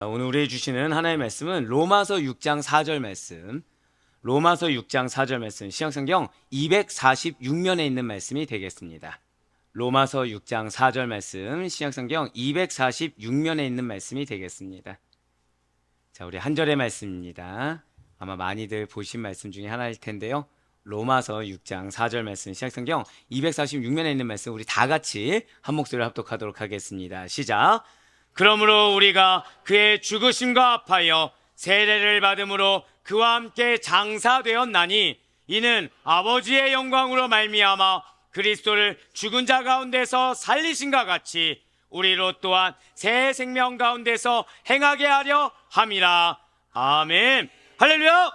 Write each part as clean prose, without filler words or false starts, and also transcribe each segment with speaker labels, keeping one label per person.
Speaker 1: 오늘 우리에게 주시는 하나님의 말씀은 로마서 6장 4절 말씀, 로마서 6장 4절 말씀, 신약성경 246면에 있는 말씀이 되겠습니다. 로마서 6장 4절 말씀, 신약성경 246면에 있는 말씀이 되겠습니다. 자, 우리 한 절의 말씀입니다. 아마 많이들 보신 말씀 중에 하나일 텐데요. 로마서 6장 4절 말씀, 신약성경 246면에 있는 말씀, 우리 다 같이 한 목소리로 합독하도록 하겠습니다. 시작. 그러므로 우리가 그의 죽으심과 합하여 세례를 받음으로 그와 함께 장사되었나니 이는 아버지의 영광으로 말미암아 그리스도를 죽은 자 가운데서 살리신과 같이 우리로 또한 새 생명 가운데서 행하게 하려 함이라. 아멘. 할렐루야.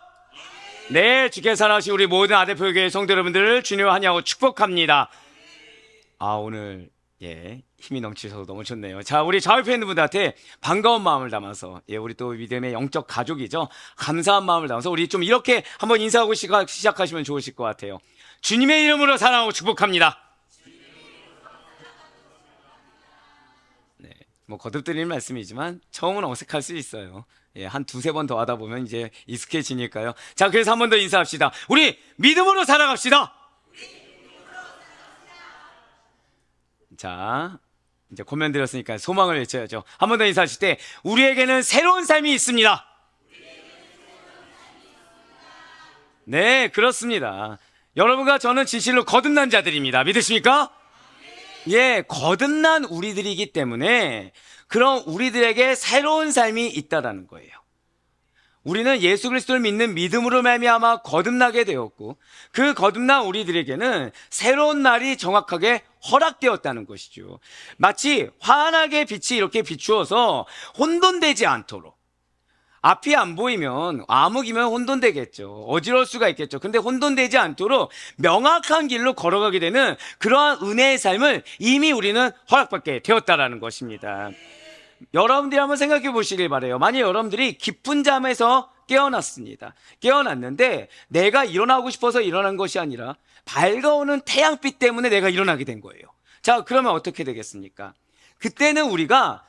Speaker 1: 네, 주께 사랑하신 우리 모든 아대표교회 성도 여러분들을 주님을 환영하고 축복합니다. 오늘 힘이 넘치셔서 너무 좋네요. 자, 우리 좌우편에 있는 분들한테 반가운 마음을 담아서, 우리 또 믿음의 영적 가족이죠. 감사한 마음을 담아서 우리 좀 이렇게 한번 인사하고 시작하시면 좋으실 것 같아요. 주님의 이름으로 사랑하고 축복합니다. 네, 뭐 거듭드리는 말씀이지만 처음은 어색할 수 있어요. 한 두세 번 더 하다 보면 이제 익숙해지니까요. 자, 그래서 한 번 더 인사합시다. 우리 믿음으로 살아갑시다. 자, 이제 고면 드렸으니까 소망을 외쳐야죠. 한 번 더 인사하실 때 우리에게는 새로운 삶이 있습니다. 네, 그렇습니다. 여러분과 저는 진실로 거듭난 자들입니다. 믿으십니까? 거듭난 우리들이기 때문에 그런 우리들에게 새로운 삶이 있다라는 거예요. 우리는 예수 그리스도를 믿는 믿음으로 말미암아 거듭나게 되었고, 그 거듭난 우리들에게는 새로운 날이 정확하게 허락되었다는 것이죠. 마치 환하게 빛이 이렇게 비추어서 혼돈되지 않도록, 앞이 안 보이면 암흑이면 혼돈되겠죠. 어지러울 수가 있겠죠. 근데 혼돈되지 않도록 명확한 길로 걸어가게 되는 그러한 은혜의 삶을 이미 우리는 허락받게 되었다라는 것입니다. 여러분들이 한번 생각해 보시길 바라요. 만약 여러분들이 깊은 잠에서 깨어났습니다. 깨어났는데 내가 일어나고 싶어서 일어난 것이 아니라 밝아오는 태양빛 때문에 내가 일어나게 된 거예요. 자, 그러면 어떻게 되겠습니까? 그때는 우리가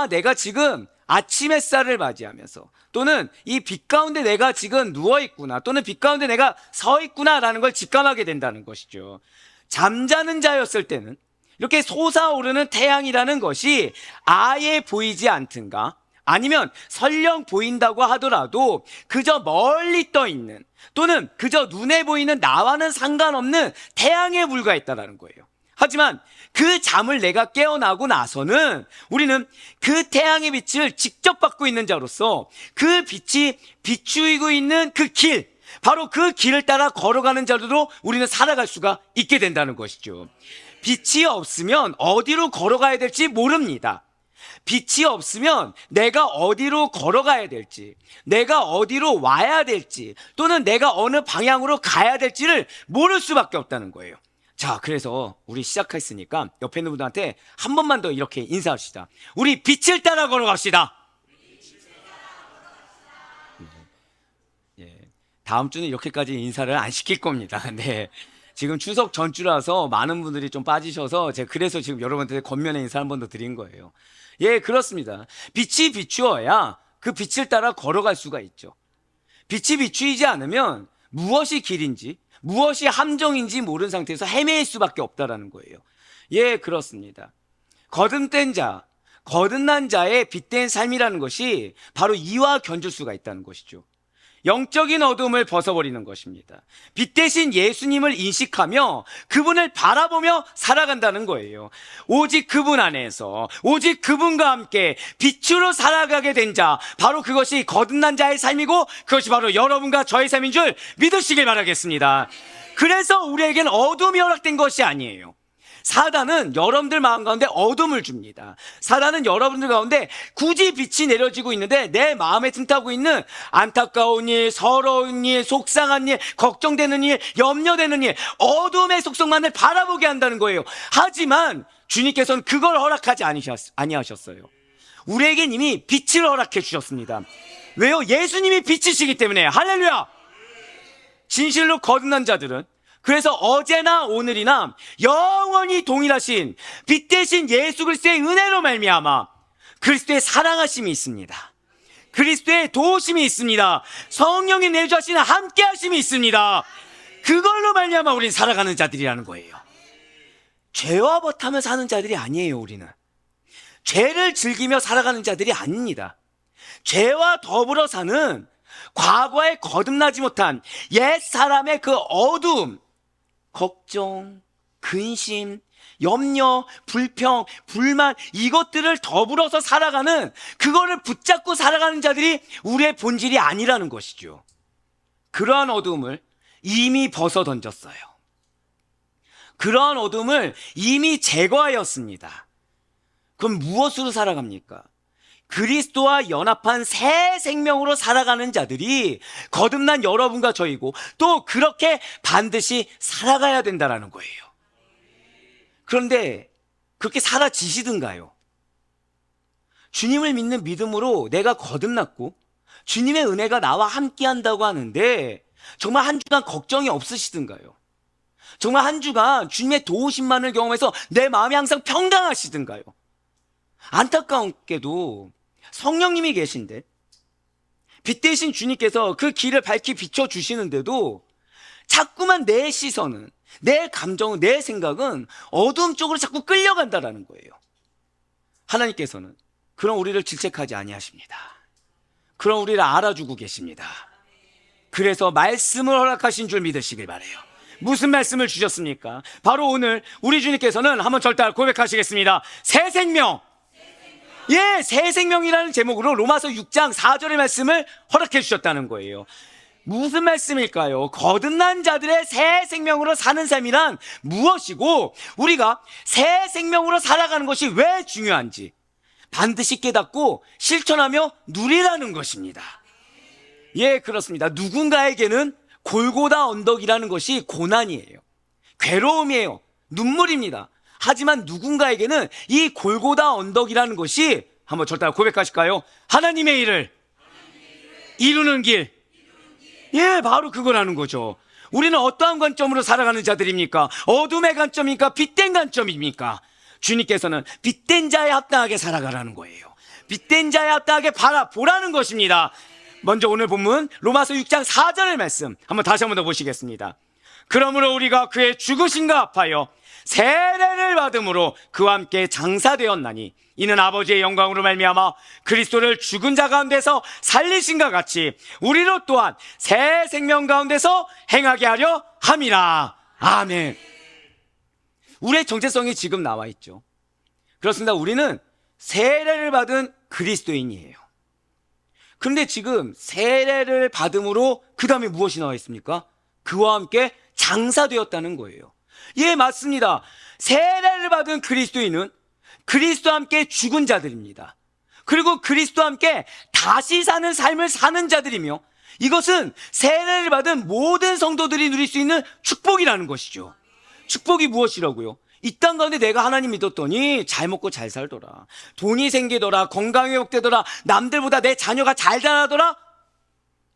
Speaker 1: 내가 지금 아침 햇살을 맞이하면서, 또는 이 빛 가운데 내가 지금 누워있구나, 또는 빛 가운데 내가 서 있구나라는 걸 직감하게 된다는 것이죠. 잠자는 자였을 때는 이렇게 솟아오르는 태양이라는 것이 아예 보이지 않든가, 아니면 설령 보인다고 하더라도 그저 멀리 떠 있는, 또는 그저 눈에 보이는 나와는 상관없는 태양에 불과했다라는 거예요. 하지만 그 잠을 내가 깨어나고 나서는 우리는 그 태양의 빛을 직접 받고 있는 자로서 그 빛이 비추이고 있는 그 길, 바로 그 길을 따라 걸어가는 자로도 우리는 살아갈 수가 있게 된다는 것이죠. 빛이 없으면 어디로 걸어가야 될지 모릅니다. 빛이 없으면 내가 어디로 걸어가야 될지, 내가 어디로 와야 될지, 또는 내가 어느 방향으로 가야 될지를 모를 수밖에 없다는 거예요. 자, 그래서 우리 시작했으니까 옆에 있는 분들한테 한 번만 더 이렇게 인사합시다. 우리 빛을 따라 걸어갑시다. 다음 주는 이렇게까지 인사를 안 시킬 겁니다. 네. 지금 추석 전주라서 많은 분들이 좀 빠지셔서 제가 그래서 지금 여러분한테 겉면에 인사 한 번 더 드린 거예요. 그렇습니다. 빛이 비추어야 그 빛을 따라 걸어갈 수가 있죠. 빛이 비추이지 않으면 무엇이 길인지, 무엇이 함정인지 모르는 상태에서 헤매일 수밖에 없다라는 거예요. 그렇습니다. 거듭된 자, 거듭난 자의 빛된 삶이라는 것이 바로 이와 견줄 수가 있다는 것이죠. 영적인 어둠을 벗어버리는 것입니다. 빛 대신 예수님을 인식하며 그분을 바라보며 살아간다는 거예요. 오직 그분 안에서, 오직 그분과 함께 빛으로 살아가게 된 자, 바로 그것이 거듭난 자의 삶이고, 그것이 바로 여러분과 저의 삶인 줄 믿으시길 바라겠습니다. 그래서 우리에겐 어둠이 허락된 것이 아니에요. 사단은 여러분들 마음 가운데 어둠을 줍니다. 사단은 여러분들 가운데 굳이 빛이 내려지고 있는데 내 마음에 틈타고 있는 안타까운 일, 서러운 일, 속상한 일, 걱정되는 일, 염려되는 일, 어둠의 속성만을 바라보게 한다는 거예요. 하지만 주님께서는 그걸 허락하지 아니하셨어요. 우리에겐 이미 빛을 허락해 주셨습니다. 왜요? 예수님이 빛이시기 때문에. 할렐루야. 진실로 거듭난 자들은, 그래서 어제나 오늘이나 영원히 동일하신 빛 대신 예수 그리스도의 은혜로 말미암아 그리스도의 사랑하심이 있습니다. 그리스도의 도우심이 있습니다. 성령의 내주하시는 함께 하심이 있습니다. 그걸로 말미암아 우리는 살아가는 자들이라는 거예요. 죄와 버타며 사는 자들이 아니에요. 우리는 죄를 즐기며 살아가는 자들이 아닙니다. 죄와 더불어 사는 과거에 거듭나지 못한 옛 사람의 그 어두움, 걱정, 근심, 염려, 불평, 불만, 이것들을 더불어서 살아가는, 그거를 붙잡고 살아가는 자들이 우리의 본질이 아니라는 것이죠. 그러한 어두움을 이미 벗어 던졌어요. 그러한 어둠을 이미 제거하였습니다. 그럼 무엇으로 살아갑니까? 그리스도와 연합한 새 생명으로 살아가는 자들이 거듭난 여러분과 저이고, 또 그렇게 반드시 살아가야 된다는 거예요. 그런데 그렇게 살아지시든가요? 주님을 믿는 믿음으로 내가 거듭났고 주님의 은혜가 나와 함께 한다고 하는데, 정말 한 주간 걱정이 없으시든가요? 정말 한 주간 주님의 도우심만을 경험해서 내 마음이 항상 평강하시든가요? 안타까운게도 성령님이 계신데, 빛 대신 주님께서 그 길을 밝히 비춰주시는데도 자꾸만 내 시선은, 내 감정은, 내 생각은 어두움 쪽으로 자꾸 끌려간다라는 거예요. 하나님께서는 그런 우리를 질책하지 아니하십니다. 그런 우리를 알아주고 계십니다. 그래서 말씀을 허락하신 줄 믿으시길 바라요. 무슨 말씀을 주셨습니까? 바로 오늘 우리 주님께서는 한번 절대 고백하시겠습니다. 새 생명! 예, 새 생명이라는 제목으로 로마서 6장 4절의 말씀을 허락해 주셨다는 거예요. 무슨 말씀일까요? 거듭난 자들의 새 생명으로 사는 삶이란 무엇이고, 우리가 새 생명으로 살아가는 것이 왜 중요한지 반드시 깨닫고 실천하며 누리라는 것입니다. 예, 그렇습니다. 누군가에게는 골고다 언덕이라는 것이 고난이에요. 괴로움이에요. 눈물입니다. 하지만 누군가에게는 이 골고다 언덕이라는 것이, 한번 절대 고백하실까요? 하나님의 일을 이루는 길. 예, 바로 그거라는 거죠. 우리는 어떠한 관점으로 살아가는 자들입니까? 어둠의 관점입니까? 빛된 관점입니까? 주님께서는 빛된 자에 합당하게 살아가라는 거예요. 빛된 자에 합당하게 바라보라는 것입니다. 먼저 오늘 본문 로마서 6장 4절의 말씀 다시 한번 더 보시겠습니다. 그러므로 우리가 그의 죽으심과 합하여 세례를 받음으로 그와 함께 장사되었나니, 이는 아버지의 영광으로 말미암아 그리스도를 죽은 자 가운데서 살리신과 같이 우리로 또한 새 생명 가운데서 행하게 하려 함이라. 아멘. 우리의 정체성이 지금 나와 있죠. 그렇습니다. 우리는 세례를 받은 그리스도인이에요. 그런데 지금 세례를 받음으로 그 다음에 무엇이 나와 있습니까? 그와 함께 장사되었다는 거예요. 예, 맞습니다. 세례를 받은 그리스도인은 그리스도와 함께 죽은 자들입니다. 그리고 그리스도와 함께 다시 사는 삶을 사는 자들이며, 이것은 세례를 받은 모든 성도들이 누릴 수 있는 축복이라는 것이죠. 축복이 무엇이라고요? 이 땅 가운데 내가 하나님 믿었더니 잘 먹고 잘 살더라, 돈이 생기더라, 건강이 회복되더라, 남들보다 내 자녀가 잘 자라더라.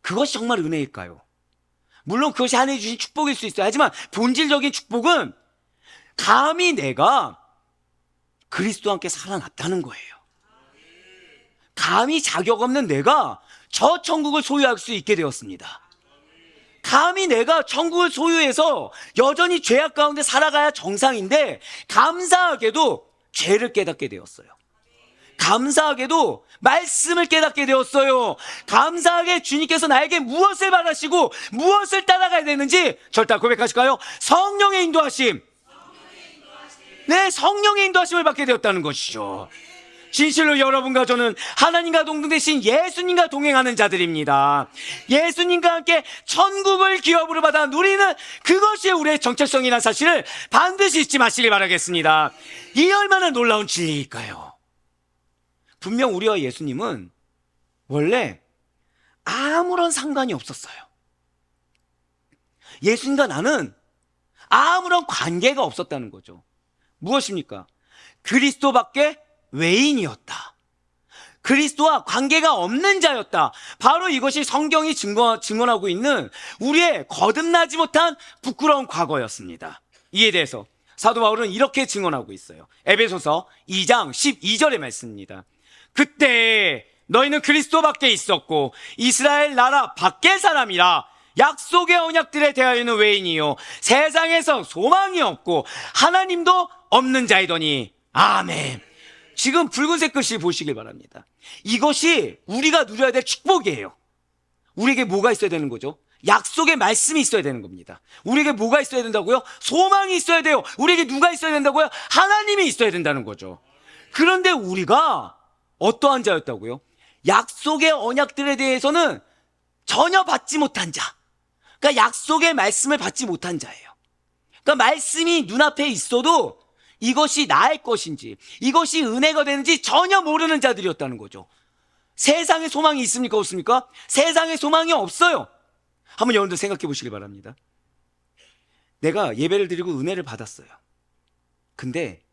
Speaker 1: 그것이 정말 은혜일까요? 물론 그것이 하나님이 주신 축복일 수 있어요. 하지만 본질적인 축복은 감히 내가 그리스도와 함께 살아났다는 거예요. 감히 자격 없는 내가 저 천국을 소유할 수 있게 되었습니다. 감히 내가 천국을 소유해서 여전히 죄악 가운데 살아가야 정상인데, 감사하게도 죄를 깨닫게 되었어요. 감사하게도 말씀을 깨닫게 되었어요. 감사하게 주님께서 나에게 무엇을 바라시고 무엇을 따라가야 되는지 절대 고백하실까요? 성령의 인도하심. 네, 성령의 인도하심을 받게 되었다는 것이죠. 진실로 여러분과 저는 하나님과 동등되신 예수님과 동행하는 자들입니다. 예수님과 함께 천국을 기업으로 받아 누리는 그것이 우리의 정체성이라는 사실을 반드시 잊지 마시길 바라겠습니다. 이 얼마나 놀라운 진리일까요? 분명 우리와 예수님은 원래 아무런 상관이 없었어요. 예수님과 나는 아무런 관계가 없었다는 거죠. 무엇입니까? 그리스도밖에 외인이었다. 그리스도와 관계가 없는 자였다. 바로 이것이 성경이 증언하고 있는 우리의 거듭나지 못한 부끄러운 과거였습니다. 이에 대해서 사도 바울은 이렇게 증언하고 있어요. 에베소서 2장 12절의 말씀입니다. 그때 너희는 그리스도밖에 있었고 이스라엘 나라 밖의 사람이라. 약속의 언약들에 대하여는 외인이요 세상에서 소망이 없고 하나님도 없는 자이더니. 아멘. 지금 붉은색 글씨 보시길 바랍니다. 이것이 우리가 누려야 될 축복이에요. 우리에게 뭐가 있어야 되는 거죠? 약속의 말씀이 있어야 되는 겁니다. 우리에게 뭐가 있어야 된다고요? 소망이 있어야 돼요. 우리에게 누가 있어야 된다고요? 하나님이 있어야 된다는 거죠. 그런데 우리가 어떠한 자였다고요? 약속의 언약들에 대해서는 전혀 받지 못한 자. 그러니까 약속의 말씀을 받지 못한 자예요. 그러니까 말씀이 눈앞에 있어도 이것이 나의 것인지, 이것이 은혜가 되는지 전혀 모르는 자들이었다는 거죠. 세상에 소망이 있습니까? 없습니까? 세상에 소망이 없어요. 한번 여러분들 생각해 보시기 바랍니다. 내가 예배를 드리고 은혜를 받았어요. 근데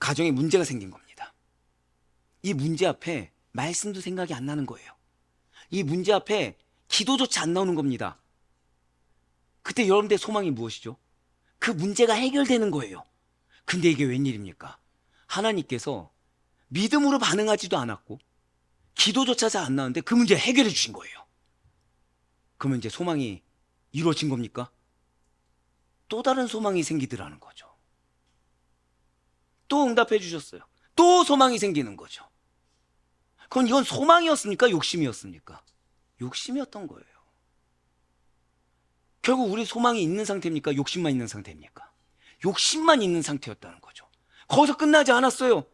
Speaker 1: 가정에 문제가 생긴 겁니다. 이 문제 앞에 말씀도 생각이 안 나는 거예요. 이 문제 앞에 기도조차 안 나오는 겁니다. 그때 여러분들의 소망이 무엇이죠? 그 문제가 해결되는 거예요. 근데 이게 웬일입니까? 하나님께서 믿음으로 반응하지도 않았고 기도조차 잘 안 나오는데 그 문제 해결해 주신 거예요. 그러면 이제 소망이 이루어진 겁니까? 또 다른 소망이 생기더라는 거죠. 또 응답해 주셨어요. 또 소망이 생기는 거죠. 그럼 이건 소망이었습니까? 욕심이었습니까? 욕심이었던 거예요. 결국 우리 소망이 있는 상태입니까? 욕심만 있는 상태입니까? 욕심만 있는 상태였다는 거죠. 거기서 끝나지 않았어요.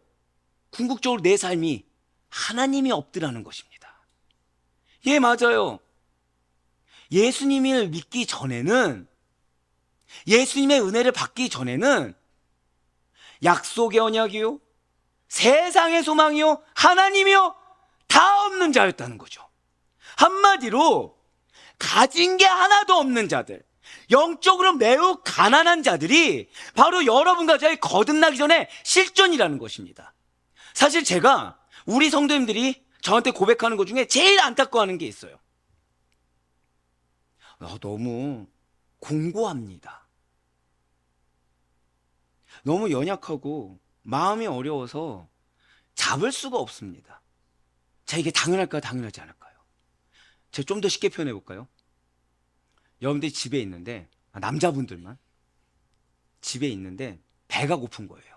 Speaker 1: 궁극적으로 내 삶이 하나님이 없더라는 것입니다. 예, 맞아요. 예수님을 믿기 전에는, 예수님의 은혜를 받기 전에는 약속의 언약이요, 세상의 소망이요, 하나님이요, 다 없는 자였다는 거죠. 한마디로 가진 게 하나도 없는 자들, 영적으로 매우 가난한 자들이 바로 여러분과 저의 거듭나기 전에 실존이라는 것입니다. 사실 제가 우리 성도님들이 저한테 고백하는 것 중에 제일 안타까워하는 게 있어요. 너무 공고합니다. 너무 연약하고 마음이 어려워서 잡을 수가 없습니다. 자, 이게 당연할까요? 당연하지 않을까요? 제가 좀 더 쉽게 표현해 볼까요? 여러분들이 집에 있는데, 남자분들만 집에 있는데 배가 고픈 거예요.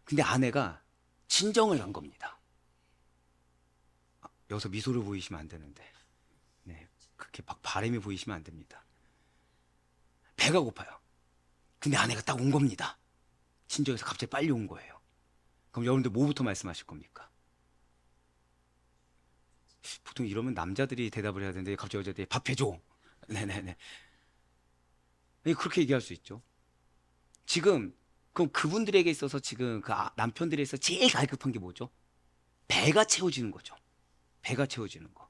Speaker 1: 근데 아내가 친정을 간 겁니다. 여기서 미소를 보이시면 안 되는데, 네, 그렇게 막 바람이 보이시면 안 됩니다. 배가 고파요. 근데 아내가 딱 온 겁니다. 친정에서 갑자기 빨리 온 거예요. 그럼 여러분들 뭐부터 말씀하실 겁니까? 보통 이러면 남자들이 대답을 해야 되는데 갑자기 여자들이 밥 해줘. 네네네. 그렇게 얘기할 수 있죠. 지금 그럼 그분들에게 있어서 지금 그 남편들에 있어서 제일 갈급한 게 뭐죠? 배가 채워지는 거죠. 배가 채워지는 거.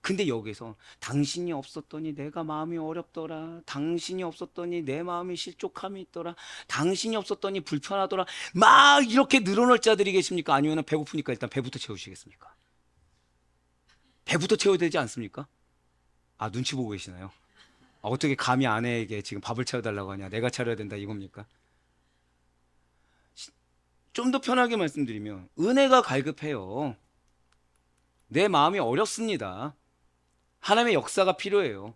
Speaker 1: 근데 여기서 당신이 없었더니 내가 마음이 어렵더라, 당신이 없었더니 내 마음이 실족함이 있더라, 당신이 없었더니 불편하더라, 막 이렇게 늘어놓을 자들이 계십니까? 아니면 배고프니까 일단 배부터 채우시겠습니까? 배부터 채워야 되지 않습니까? 눈치 보고 계시나요? 어떻게 감히 아내에게 지금 밥을 차려달라고 하냐, 내가 차려야 된다 이겁니까? 좀 더 편하게 말씀드리면 은혜가 갈급해요. 내 마음이 어렵습니다. 하나님의 역사가 필요해요.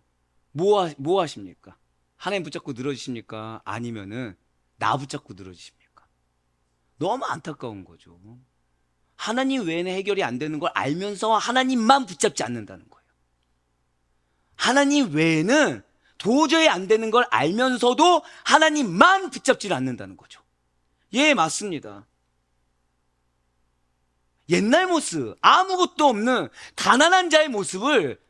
Speaker 1: 뭐 하십니까? 하나님 붙잡고 늘어지십니까? 아니면은 나 붙잡고 늘어지십니까? 너무 안타까운 거죠. 하나님 외에는 해결이 안 되는 걸 알면서 하나님만 붙잡지 않는다는 거예요. 하나님 외에는 도저히 안 되는 걸 알면서도 하나님만 붙잡지를 않는다는 거죠. 예, 맞습니다. 옛날 모습, 아무것도 없는 가난한 자의 모습을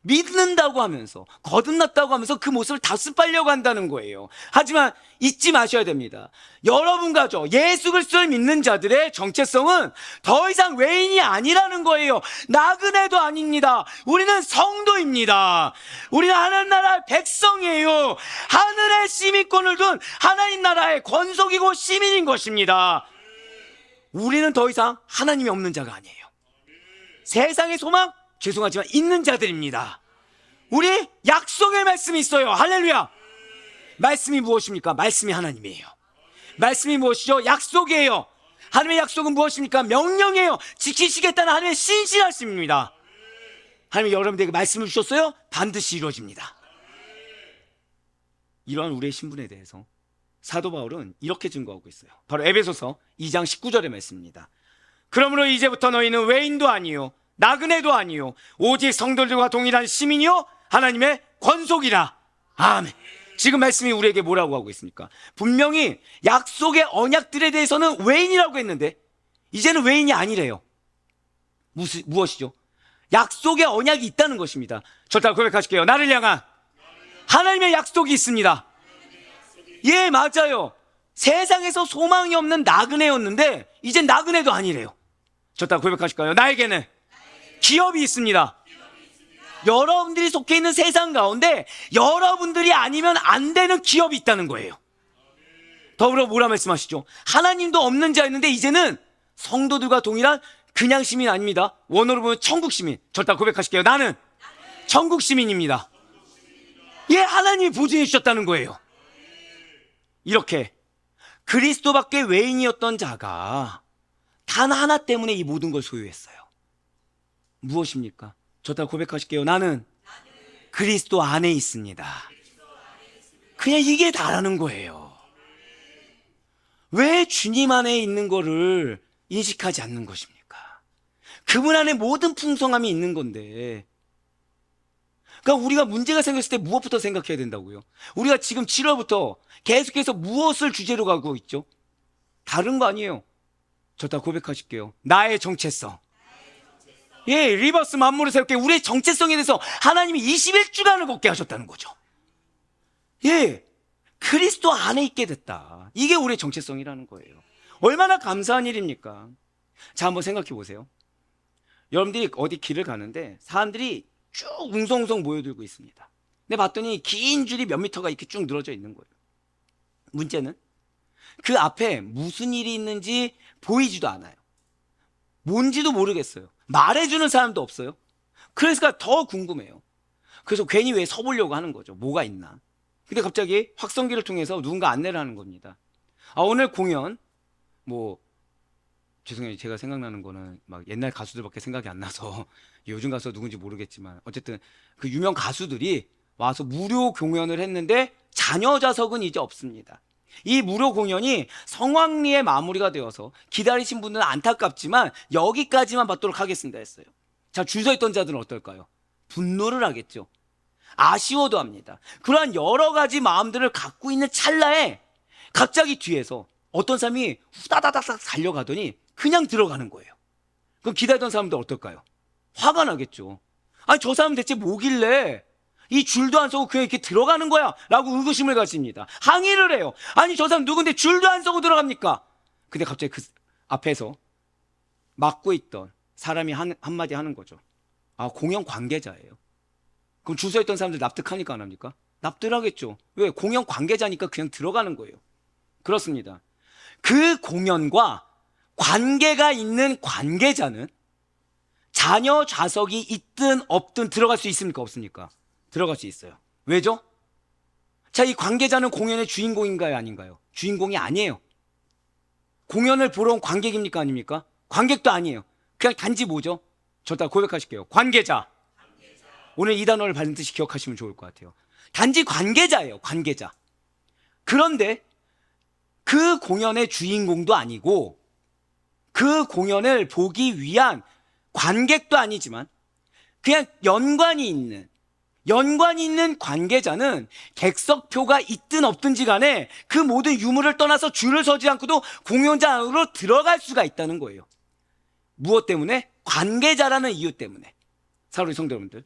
Speaker 1: 믿는다고 하면서, 거듭났다고 하면서 그 모습을 답습하려고 한다는 거예요. 하지만 잊지 마셔야 됩니다. 여러분과 저 예수 그리스도를 믿는 자들의 정체성은 더 이상 외인이 아니라는 거예요. 나그네도 아닙니다. 우리는 성도입니다. 우리는 하나님 나라의 백성이에요. 하늘의 시민권을 둔 하나님 나라의 권속이고 시민인 것입니다. 우리는 더 이상 하나님이 없는 자가 아니에요. 세상의 소망, 죄송하지만 있는 자들입니다. 우리 약속의 말씀이 있어요. 할렐루야. 말씀이 무엇입니까? 말씀이 하나님이에요. 말씀이 무엇이죠? 약속이에요. 하나님의 약속은 무엇입니까? 명령이에요. 지키시겠다는 하나님의 신실하심입니다. 하나님이 여러분들에게 말씀을 주셨어요? 반드시 이루어집니다. 이러한 우리의 신분에 대해서 사도 바울은 이렇게 증거하고 있어요. 바로 에베소서 2장 19절의 말씀입니다. 그러므로 이제부터 너희는 외인도 아니요 나그네도 아니요 오직 성도들과 동일한 시민이요 하나님의 권속이라. 아멘. 지금 말씀이 우리에게 뭐라고 하고 있습니까? 분명히 약속의 언약들에 대해서는 외인이라고 했는데 이제는 외인이 아니래요. 무엇이죠? 약속의 언약이 있다는 것입니다. 저따라 고백하실게요. 나를 향한 하나님의 약속이 있습니다. 예, 맞아요. 세상에서 소망이 없는 나그네였는데 이젠 나그네도 아니래요. 저따라 고백하실까요? 나에게는 기업이 있습니다. 여러분들이 속해 있는 세상 가운데 여러분들이 아니면 안 되는 기업이 있다는 거예요. 더불어 뭐라 말씀하시죠? 하나님도 없는 자였는데 이제는 성도들과 동일한 그냥 시민 아닙니다. 원어로 보면 천국 시민. 저따라 고백하실게요. 나는 천국 시민입니다. 예, 하나님이 보증해 주셨다는 거예요. 이렇게 그리스도밖에 외인이었던 자가 단 하나 때문에 이 모든 걸 소유했어요. 무엇입니까? 저따라 고백하실게요. 나는 그리스도 안에 있습니다. 그냥 이게 다라는 거예요. 왜 주님 안에 있는 거를 인식하지 않는 것입니까? 그분 안에 모든 풍성함이 있는 건데, 그러니까 우리가 문제가 생겼을 때 무엇부터 생각해야 된다고요? 우리가 지금 7월부터 계속해서 무엇을 주제로 가고 있죠? 다른 거 아니에요. 저따라 고백하실게요. 나의 정체성. 예, 리버스 만물을 새롭게 우리의 정체성에 대해서 하나님이 21주간을 걷게 하셨다는 거죠. 예, 그리스도 안에 있게 됐다. 이게 우리의 정체성이라는 거예요. 얼마나 감사한 일입니까? 자, 한번 생각해 보세요. 여러분들이 어디 길을 가는데 사람들이 쭉 웅성웅성 모여들고 있습니다. 근데 봤더니 긴 줄이 몇 미터가 이렇게 쭉 늘어져 있는 거예요. 문제는 그 앞에 무슨 일이 있는지 보이지도 않아요. 뭔지도 모르겠어요. 말해주는 사람도 없어요. 그래서 더 궁금해요. 그래서 괜히 왜 서보려고 하는 거죠. 뭐가 있나. 근데 갑자기 확성기를 통해서 누군가 안내를 하는 겁니다. 오늘 공연 죄송해요. 제가 생각나는 거는 막 옛날 가수들밖에 생각이 안 나서 요즘 가수 누군지 모르겠지만 어쨌든 그 유명 가수들이 와서 무료 공연을 했는데 자녀 좌석은 이제 없습니다. 이 무료 공연이 성황리에 마무리가 되어서 기다리신 분들은 안타깝지만 여기까지만 받도록 하겠습니다 했어요. 자, 줄 서 있던 자들은 어떨까요? 분노를 하겠죠. 아쉬워도 합니다. 그러한 여러 가지 마음들을 갖고 있는 찰나에 갑자기 뒤에서 어떤 사람이 후다다닥 달려가더니 그냥 들어가는 거예요. 그럼 기다리던 사람들 어떨까요? 화가 나겠죠. 아니, 저 사람 대체 뭐길래 이 줄도 안 서고 그냥 이렇게 들어가는 거야 라고 의구심을 가집니다. 항의를 해요. 아니, 저 사람 누군데 줄도 안 서고 들어갑니까? 근데 갑자기 그 앞에서 막고 있던 사람이 한마디 하는 거죠. 공연 관계자예요. 그럼 줄 서 있던 사람들 납득하니까 안 합니까? 납득하겠죠. 왜? 공연 관계자니까 그냥 들어가는 거예요. 그렇습니다. 그 공연과 관계가 있는 관계자는 자녀 좌석이 있든 없든 들어갈 수 있습니까? 없습니까? 들어갈 수 있어요. 왜죠? 자, 이 관계자는 공연의 주인공인가요? 아닌가요? 주인공이 아니에요. 공연을 보러 온 관객입니까? 아닙니까? 관객도 아니에요. 그냥 단지 뭐죠? 저따 고백하실게요. 관계자. 오늘 이 단어를 반드시 기억하시면 좋을 것 같아요. 단지 관계자예요. 관계자. 그런데 그 공연의 주인공도 아니고 그 공연을 보기 위한 관객도 아니지만 그냥 연관이 있는 관계자는 객석표가 있든 없든지 간에 그 모든 유무를 떠나서 줄을 서지 않고도 공연장으로 들어갈 수가 있다는 거예요. 무엇 때문에? 관계자라는 이유 때문에. 사랑하는 성도 여러분들,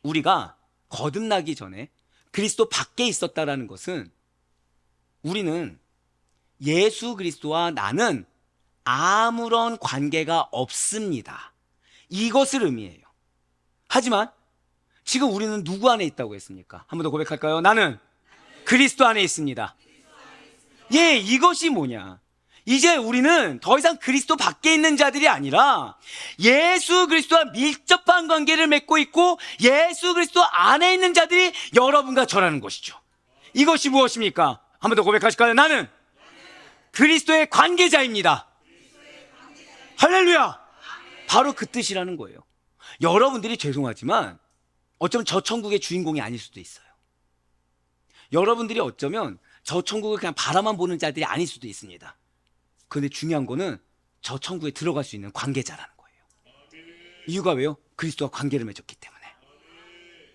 Speaker 1: 우리가 거듭나기 전에 그리스도 밖에 있었다라는 것은 우리는 예수 그리스도와 나는 아무런 관계가 없습니다. 이것을 의미해요. 하지만 지금 우리는 누구 안에 있다고 했습니까? 한 번 더 고백할까요? 나는 그리스도 안에 있습니다. 예, 이것이 뭐냐? 이제 우리는 더 이상 그리스도 밖에 있는 자들이 아니라 예수 그리스도와 밀접한 관계를 맺고 있고 예수 그리스도 안에 있는 자들이 여러분과 저라는 것이죠. 이것이 무엇입니까? 한 번 더 고백하실까요? 나는 그리스도의 관계자입니다. 할렐루야. 바로 그 뜻이라는 거예요. 여러분들이 죄송하지만 어쩌면 저 천국의 주인공이 아닐 수도 있어요. 여러분들이 어쩌면 저 천국을 그냥 바라만 보는 자들이 아닐 수도 있습니다. 그런데 중요한 거는 저 천국에 들어갈 수 있는 관계자라는 거예요. 이유가 왜요? 그리스도와 관계를 맺었기 때문에.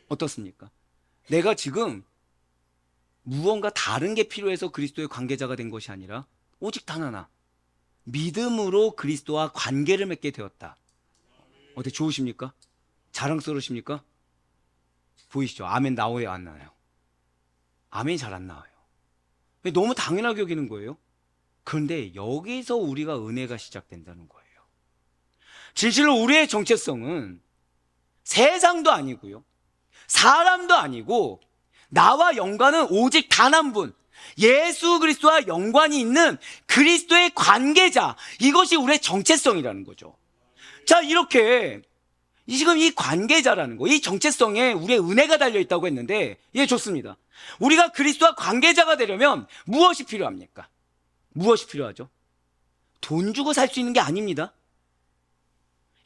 Speaker 1: 어떻습니까? 내가 지금 무언가 다른 게 필요해서 그리스도의 관계자가 된 것이 아니라 오직 단 하나, 믿음으로 그리스도와 관계를 맺게 되었다. 어때, 좋으십니까? 자랑스러우십니까? 보이시죠? 아멘 나와요, 안 나와요? 아멘이 잘 안 나와요. 너무 당연하게 여기는 거예요. 그런데 여기서 우리가 은혜가 시작된다는 거예요. 진실로 우리의 정체성은 세상도 아니고요, 사람도 아니고, 나와 연관은 오직 단 한 분, 예수 그리스도와 연관이 있는 그리스도의 관계자, 이것이 우리의 정체성이라는 거죠. 자, 이렇게 지금 이 관계자라는 거, 이 정체성에 우리의 은혜가 달려있다고 했는데, 예, 좋습니다. 우리가 그리스도와 관계자가 되려면 무엇이 필요합니까? 무엇이 필요하죠? 돈 주고 살 수 있는 게 아닙니다.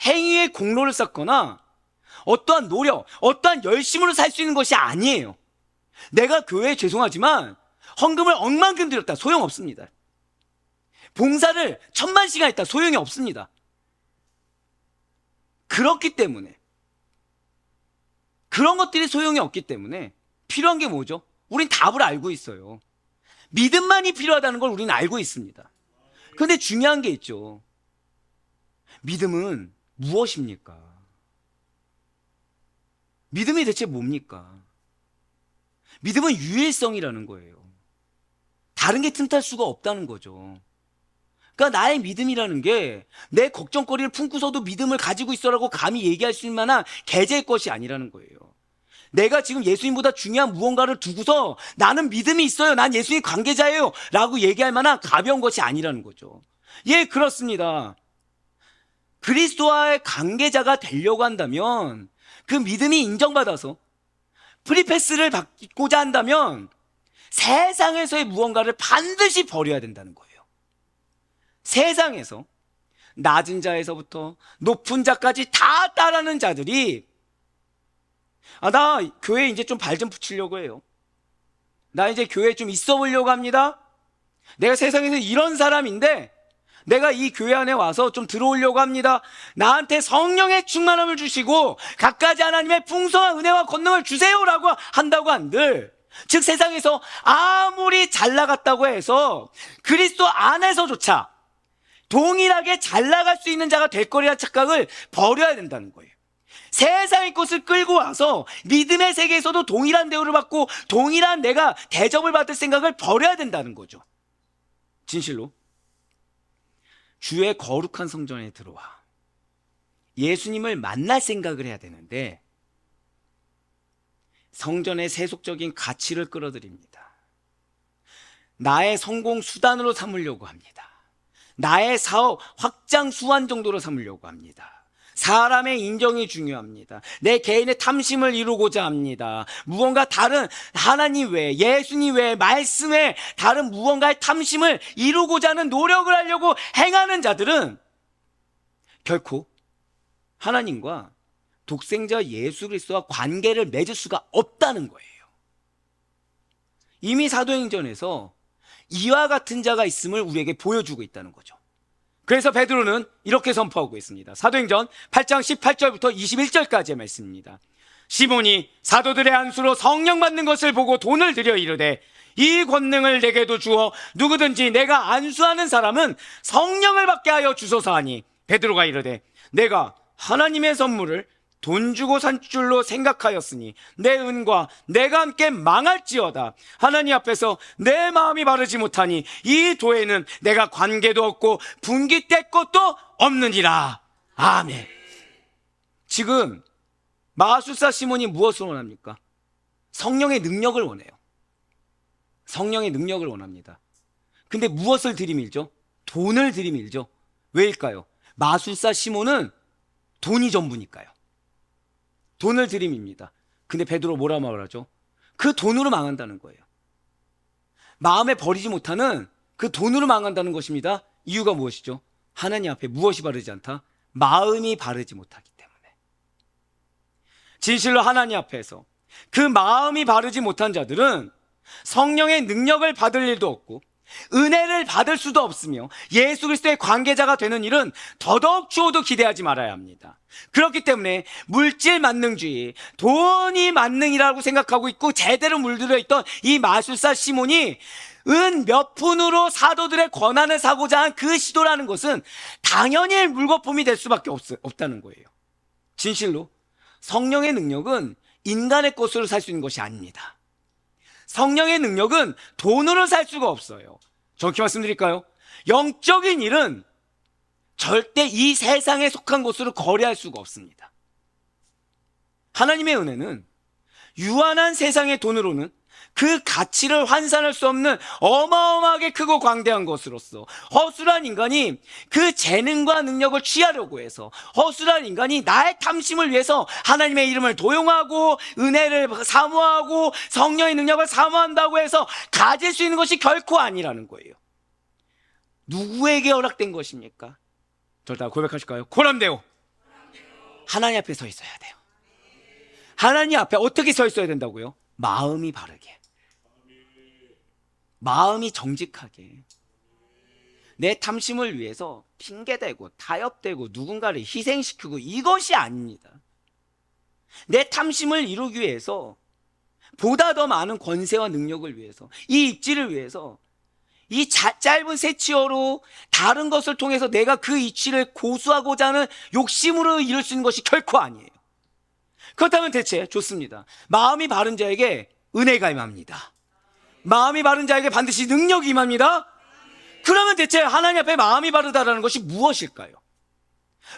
Speaker 1: 행위의 공로를 쌓거나 어떠한 노력, 어떠한 열심으로 살 수 있는 것이 아니에요. 내가 교회에 죄송하지만 헌금을 억만큼 드렸다, 소용없습니다. 봉사를 1000만 시간 했다, 소용이 없습니다. 그렇기 때문에, 그런 것들이 소용이 없기 때문에 필요한 게 뭐죠? 우린 답을 알고 있어요. 믿음만이 필요하다는 걸 우리는 알고 있습니다. 그런데 중요한 게 있죠. 믿음은 무엇입니까? 믿음이 대체 뭡니까? 믿음은 유일성이라는 거예요. 다른 게 틈탈 수가 없다는 거죠. 그러니까 나의 믿음이라는 게 내 걱정거리를 품고서도 믿음을 가지고 있어라고 감히 얘기할 수 있는 만한 계제의 것이 아니라는 거예요. 내가 지금 예수님보다 중요한 무언가를 두고서 나는 믿음이 있어요, 난 예수님 관계자예요 라고 얘기할 만한 가벼운 것이 아니라는 거죠. 예, 그렇습니다. 그리스도와의 관계자가 되려고 한다면, 그 믿음이 인정받아서 프리패스를 받고자 한다면 세상에서의 무언가를 반드시 버려야 된다는 거예요. 세상에서 낮은 자에서부터 높은 자까지 다 따르는 자들이, 나 교회에 이제 좀 발 좀 붙이려고 해요, 나 이제 교회에 좀 있어 보려고 합니다, 내가 세상에서 이런 사람인데 내가 이 교회 안에 와서 좀 들어오려고 합니다, 나한테 성령의 충만함을 주시고 갖가지 하나님의 풍성한 은혜와 권능을 주세요라고 한다고 한들, 즉 세상에서 아무리 잘 나갔다고 해서 그리스도 안에서조차 동일하게 잘 나갈 수 있는 자가 될 거리라는 착각을 버려야 된다는 거예요. 세상의 것을 끌고 와서 믿음의 세계에서도 동일한 대우를 받고 동일한 내가 대접을 받을 생각을 버려야 된다는 거죠. 진실로 주의 거룩한 성전에 들어와 예수님을 만날 생각을 해야 되는데, 성전의 세속적인 가치를 끌어들입니다. 나의 성공 수단으로 삼으려고 합니다. 나의 사업 확장 수완 정도로 삼으려고 합니다. 사람의 인정이 중요합니다. 내 개인의 탐심을 이루고자 합니다. 무언가 다른 하나님 외에, 예수님 외에, 말씀 외에 다른 무언가의 탐심을 이루고자 하는 노력을 하려고 행하는 자들은 결코 하나님과 독생자 예수 그리스도와 관계를 맺을 수가 없다는 거예요. 이미 사도행전에서 이와 같은 자가 있음을 우리에게 보여주고 있다는 거죠. 그래서 베드로는 이렇게 선포하고 있습니다. 사도행전 8장 18절부터 21절까지의 말씀입니다. 시몬이 사도들의 안수로 성령 받는 것을 보고 돈을 들여 이르되, 이 권능을 내게도 주어 누구든지 내가 안수하는 사람은 성령을 받게 하여 주소서 하니, 베드로가 이르되, 내가 하나님의 선물을 돈 주고 산 줄로 생각하였으니 내 은과 내가 함께 망할지어다. 하나님 앞에서 내 마음이 바르지 못하니 이 도에는 내가 관계도 없고 분깃될 것도 없느니라. 아멘. 지금 마술사 시몬이 무엇을 원합니까? 성령의 능력을 원해요. 성령의 능력을 원합니다. 근데 무엇을 들이밀죠? 돈을 들이밀죠. 왜일까요? 마술사 시몬은 돈이 전부니까요. 돈을 들이밉니다. 근데 베드로 뭐라 말하죠? 그 돈으로 망한다는 거예요. 마음에 버리지 못하는 그 돈으로 망한다는 것입니다. 이유가 무엇이죠? 하나님 앞에 무엇이 바르지 않다? 마음이 바르지 못하기 때문에. 진실로 하나님 앞에서 그 마음이 바르지 못한 자들은 성령의 능력을 받을 일도 없고 은혜를 받을 수도 없으며 예수 그리스도의 관계자가 되는 일은 더더욱 추호도 기대하지 말아야 합니다. 그렇기 때문에 물질 만능주의, 돈이 만능이라고 생각하고 있고 제대로 물들어 있던 이 마술사 시몬이 은 몇 푼으로 사도들의 권한을 사고자 한 그 시도라는 것은 당연히 물거품이 될 수밖에 없다는 거예요. 진실로 성령의 능력은 인간의 것으로 살 수 있는 것이 아닙니다. 성령의 능력은 돈으로 살 수가 없어요. 정확히 말씀드릴까요? 영적인 일은 절대 이 세상에 속한 것으로 거래할 수가 없습니다. 하나님의 은혜는 유한한 세상의 돈으로는 그 가치를 환산할 수 없는 어마어마하게 크고 광대한 것으로서 허술한 인간이 그 재능과 능력을 취하려고 해서 허술한 인간이 나의 탐심을 위해서 하나님의 이름을 도용하고 은혜를 사모하고 성령의 능력을 사모한다고 해서 가질 수 있는 것이 결코 아니라는 거예요. 누구에게 허락된 것입니까? 저를 다 고백하실까요? 고람되오. 하나님 앞에 서 있어야 돼요. 하나님 앞에 어떻게 서 있어야 된다고요? 마음이 바르게, 마음이 정직하게, 내 탐심을 위해서 핑계대고 타협되고 누군가를 희생시키고 이것이 아닙니다. 내 탐심을 이루기 위해서 보다 더 많은 권세와 능력을 위해서 이 입지를 위해서 이 짧은 세치어로 다른 것을 통해서 내가 그 이치를 고수하고자 하는 욕심으로 이룰 수 있는 것이 결코 아니에요. 그렇다면 대체 좋습니다. 마음이 바른 자에게 은혜가 임합니다. 마음이 바른 자에게 반드시 능력이 임합니다. 그러면 대체 하나님 앞에 마음이 바르다라는 것이 무엇일까요?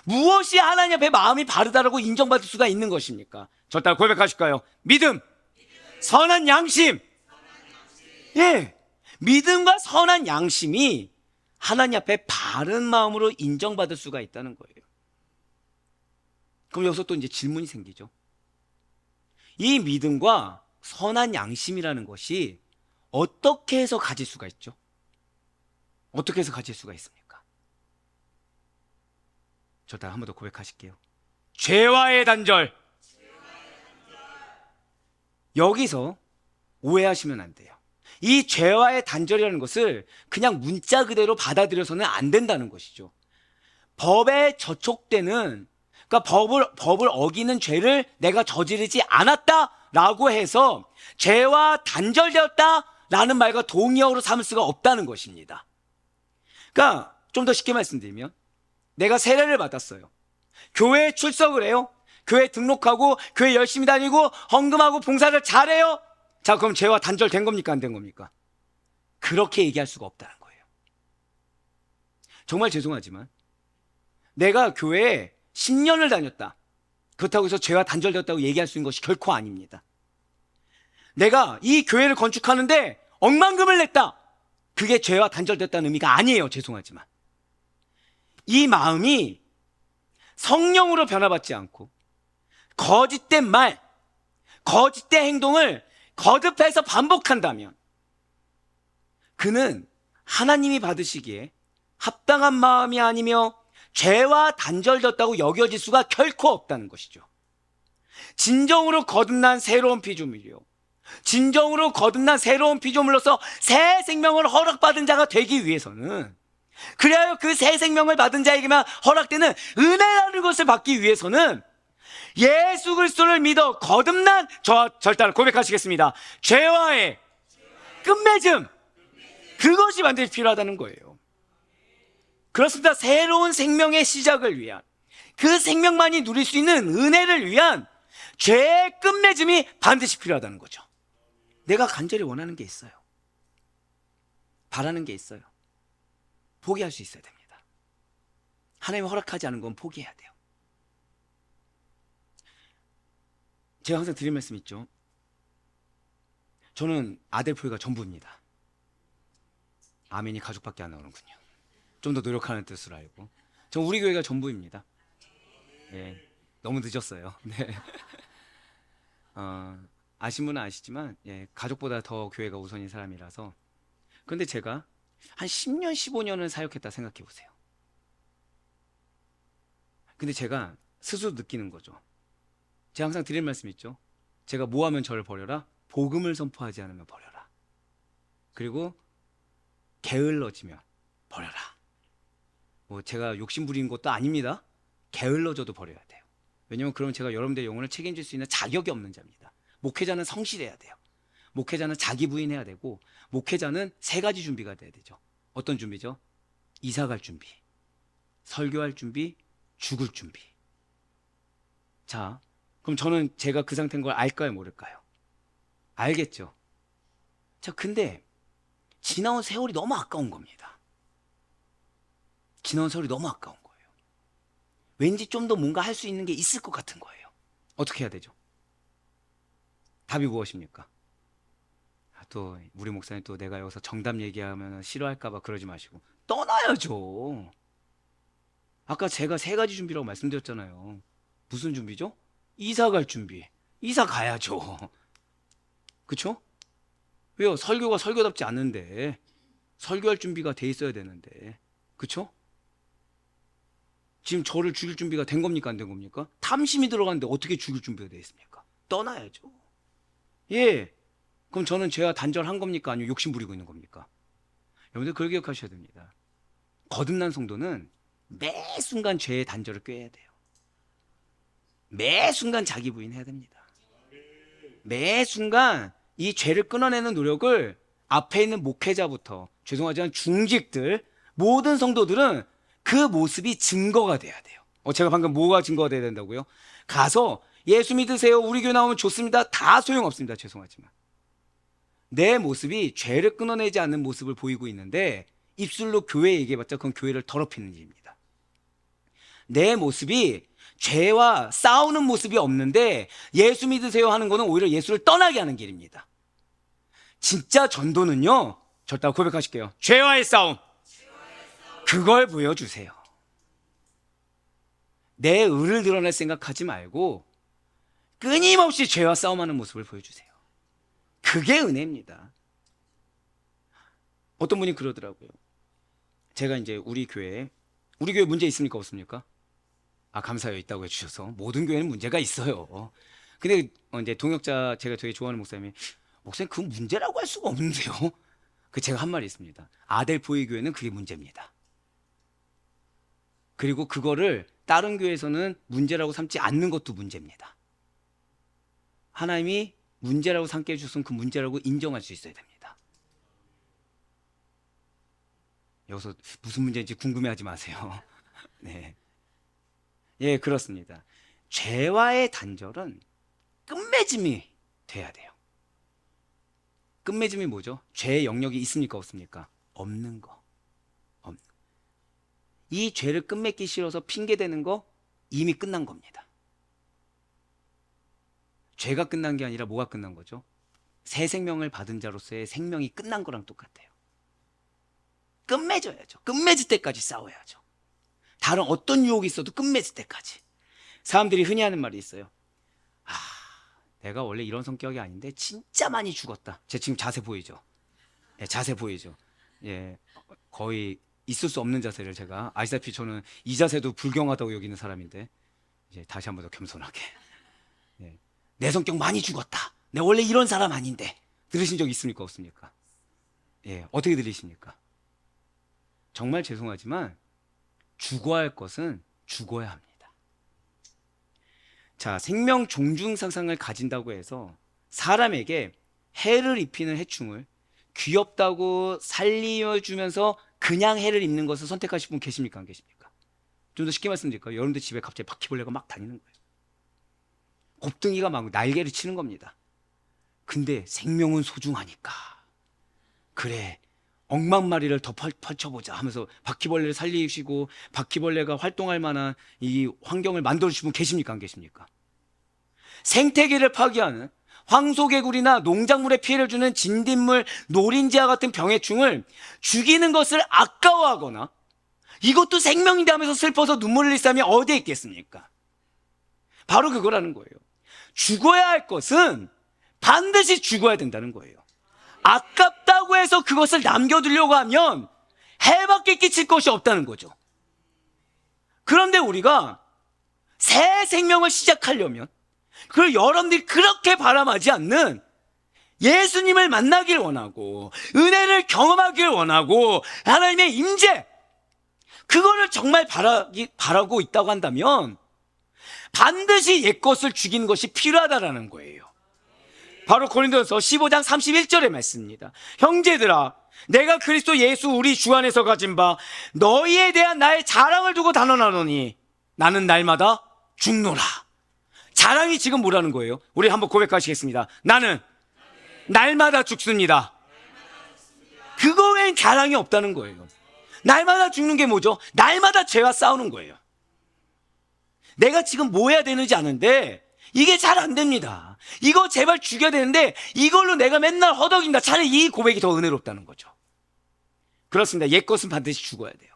Speaker 1: 무엇이 하나님 앞에 마음이 바르다라고 인정받을 수가 있는 것입니까? 저 따라 고백하실까요? 믿음, 선한 양심. 예, 믿음과 선한 양심이 하나님 앞에 바른 마음으로 인정받을 수가 있다는 거예요. 그럼 여기서 또 이제 질문이 생기죠. 이 믿음과 선한 양심이라는 것이 어떻게 해서 가질 수가 있죠? 어떻게 해서 가질 수가 있습니까? 저 다 한 번 더 고백하실게요. 죄와의 단절. 여기서 오해하시면 안 돼요. 이 죄와의 단절이라는 것을 그냥 문자 그대로 받아들여서는 안 된다는 것이죠. 법에 저촉되는, 그러니까 법을 어기는 죄를 내가 저지르지 않았다라고 해서 죄와 단절되었다라는 말과 동의어로 삼을 수가 없다는 것입니다. 그러니까 좀 더 쉽게 말씀드리면 내가 세례를 받았어요. 교회에 출석을 해요. 교회에 등록하고 교회 열심히 다니고 헌금하고 봉사를 잘해요. 자, 그럼 죄와 단절된 겁니까? 안 된 겁니까? 그렇게 얘기할 수가 없다는 거예요. 정말 죄송하지만 내가 교회에 10년을 다녔다, 그렇다고 해서 죄와 단절되었다고 얘기할 수 있는 것이 결코 아닙니다. 내가 이 교회를 건축하는데 억만금을 냈다, 그게 죄와 단절됐다는 의미가 아니에요. 죄송하지만 이 마음이 성령으로 변화받지 않고 거짓된 말, 거짓된 행동을 거듭해서 반복한다면 그는 하나님이 받으시기에 합당한 마음이 아니며 죄와 단절되었다고 여겨질 수가 결코 없다는 것이죠. 진정으로 거듭난 새로운 피조물이요, 진정으로 거듭난 새로운 피조물로서 새 생명을 허락받은 자가 되기 위해서는, 그래야 그 새 생명을 받은 자에게만 허락되는 은혜라는 것을 받기 위해서는 예수 그리스도를 믿어 거듭난 절단을 고백하시겠습니다. 죄와의 끝맺음, 그것이 반드시 필요하다는 거예요. 그렇습니다. 새로운 생명의 시작을 위한, 그 생명만이 누릴 수 있는 은혜를 위한 죄의 끝맺음이 반드시 필요하다는 거죠. 내가 간절히 원하는 게 있어요. 바라는 게 있어요. 포기할 수 있어야 됩니다. 하나님이 허락하지 않은 건 포기해야 돼요. 제가 항상 드린 말씀 있죠. 저는 아델포이가 전부입니다. 아멘이 가족밖에 안 나오는군요. 좀 더 노력하는 뜻으로 알고. 전 우리 교회가 전부입니다. 예, 너무 늦었어요. 네. 아신 분은 아시지만, 예, 가족보다 더 교회가 우선인 사람이라서. 그런데 제가 한 10년, 15년은 사역했다 생각해 보세요. 근데 제가 스스로 느끼는 거죠. 제가 항상 드릴 말씀 있죠. 제가 뭐 하면 저를 버려라? 복음을 선포하지 않으면 버려라. 그리고 게을러지면 버려라. 뭐 제가 욕심 부리는 것도 아닙니다. 게을러져도 버려야 돼요. 왜냐면 그러면 제가 여러분들의 영혼을 책임질 수 있는 자격이 없는 자입니다. 목회자는 성실해야 돼요. 목회자는 자기 부인해야 되고, 목회자는 세 가지 준비가 돼야 되죠. 어떤 준비죠? 이사 갈 준비, 설교할 준비, 죽을 준비. 자, 그럼 저는 제가 그 상태인 걸 알까요, 모를까요? 알겠죠. 자, 근데 지나온 세월이 너무 아까운 겁니다. 지나온 세월이 너무 아까운 거예요. 왠지 좀 더 뭔가 할 수 있는 게 있을 것 같은 거예요. 어떻게 해야 되죠? 답이 무엇입니까? 또 우리 목사님 또 내가 여기서 정답 얘기하면 싫어할까봐 그러지 마시고 떠나야죠. 아까 제가 세 가지 준비라고 말씀드렸잖아요. 무슨 준비죠? 이사 갈 준비. 이사 가야죠. 그쵸? 왜요? 설교가 설교답지 않는데, 설교할 준비가 돼 있어야 되는데, 그쵸? 지금 저를 죽일 준비가 된 겁니까, 안 된 겁니까? 탐심이 들어갔는데 어떻게 죽일 준비가 돼 있습니까? 떠나야죠. 예. 그럼 저는 죄와 단절한 겁니까? 아니면 욕심 부리고 있는 겁니까? 여러분들 그걸 기억하셔야 됩니다. 거듭난 성도는 매 순간 죄의 단절을 꿰야 돼요. 매 순간 자기 부인해야 됩니다. 매 순간 이 죄를 끊어내는 노력을 앞에 있는 목회자부터, 죄송하지만 중직들, 모든 성도들은 그 모습이 증거가 돼야 돼요. 제가 방금 뭐가 증거가 돼야 된다고요? 가서 예수 믿으세요, 우리 교회 나오면 좋습니다, 다 소용없습니다. 죄송하지만 내 모습이 죄를 끊어내지 않는 모습을 보이고 있는데, 입술로 교회 얘기해봤자 그건 교회를 더럽히는 일입니다. 내 모습이 죄와 싸우는 모습이 없는데 예수 믿으세요 하는 거는 오히려 예수를 떠나게 하는 길입니다. 진짜 전도는요, 절대 고백하실게요. 죄와의 싸움. 그걸 보여주세요. 내 의를 드러낼 생각하지 말고 끊임없이 죄와 싸움하는 모습을 보여주세요. 그게 은혜입니다. 어떤 분이 그러더라고요. 제가 이제 우리 교회 문제 있습니까, 없습니까? 감사해요. 있다고 해주셔서. 모든 교회는 문제가 있어요. 근데 이제 동역자, 제가 되게 좋아하는 목사님이, 목사님 그 문제라고 할 수가 없는데요. 제가 한 말이 있습니다. 아델포의 교회는 그게 문제입니다. 그리고 그거를 다른 교회에서는 문제라고 삼지 않는 것도 문제입니다. 하나님이 문제라고 삼게 해주셨으면 그 문제라고 인정할 수 있어야 됩니다. 여기서 무슨 문제인지 궁금해하지 마세요. 네. 예, 그렇습니다. 죄와의 단절은 끝맺음이 돼야 돼요. 끝맺음이 뭐죠? 죄의 영역이 있습니까, 없습니까? 없는 거. 이 죄를 끝맺기 싫어서 핑계대는 거 이미 끝난 겁니다. 죄가 끝난 게 아니라 뭐가 끝난 거죠? 새 생명을 받은 자로서의 생명이 끝난 거랑 똑같아요. 끝맺어야죠. 끝맺을 때까지 싸워야죠. 다른 어떤 유혹이 있어도 끝맺을 때까지. 사람들이 흔히 하는 말이 있어요. 내가 원래 이런 성격이 아닌데 진짜 많이 죽었다. 제 지금 자세 보이죠? 예, 자세 보이죠? 예, 거의 있을 수 없는 자세를, 제가 아시다시피 저는 이 자세도 불경하다고 여기는 사람인데, 이제 다시 한 번 더 겸손하게. 예, 내 성격 많이 죽었다. 내 원래 이런 사람 아닌데. 들으신 적 있습니까, 없습니까? 예, 어떻게 들리십니까? 정말 죄송하지만 죽어야 할 것은 죽어야 합니다. 자, 생명 존중 사상을 가진다고 해서 사람에게 해를 입히는 해충을 귀엽다고 살려주면서 그냥 해를 입는 것을 선택하실 분 계십니까, 안 계십니까? 좀 더 쉽게 말씀드릴까요? 여러분들 집에 갑자기 바퀴벌레가 막 다니는 거예요. 곱등이가 막 날개를 치는 겁니다. 근데 생명은 소중하니까, 그래, 억만마리를 더 펼쳐보자 하면서 바퀴벌레를 살리시고 바퀴벌레가 활동할 만한 이 환경을 만들어주신 분 계십니까, 안 계십니까? 생태계를 파괴하는 황소개구리나 농작물에 피해를 주는 진딧물, 노린지와 같은 병해충을 죽이는 것을 아까워하거나 이것도 생명인데 하면서 슬퍼서 눈물을 흘릴 사람이 어디에 있겠습니까? 바로 그거라는 거예요. 죽어야 할 것은 반드시 죽어야 된다는 거예요. 아깝다고 해서 그것을 남겨두려고 하면 해밖에 끼칠 것이 없다는 거죠. 그런데 우리가 새 생명을 시작하려면, 그걸 여러분들이 그렇게 바람하지 않는 예수님을 만나길 원하고 은혜를 경험하길 원하고 하나님의 임재, 그거를 정말 바라고 있다고 한다면 반드시 옛것을 죽이는 것이 필요하다라는 거예요. 바로 고린도전서 15장 31절의 말씀입니다. 형제들아, 내가 그리스도 예수 우리 주 안에서 가진 바 너희에 대한 나의 자랑을 두고 단언하노니 나는 날마다 죽노라. 자랑이 지금 뭐라는 거예요? 우리 한번 고백하시겠습니다. 나는 날마다 죽습니다. 그거 외엔 자랑이 없다는 거예요. 날마다 죽는 게 뭐죠? 날마다 죄와 싸우는 거예요. 내가 지금 뭐 해야 되는지 아는데 이게 잘 안 됩니다. 이거 제발 죽여야 되는데 이걸로 내가 맨날 허덕인다. 차라리 이 고백이 더 은혜롭다는 거죠. 그렇습니다. 옛것은 반드시 죽어야 돼요.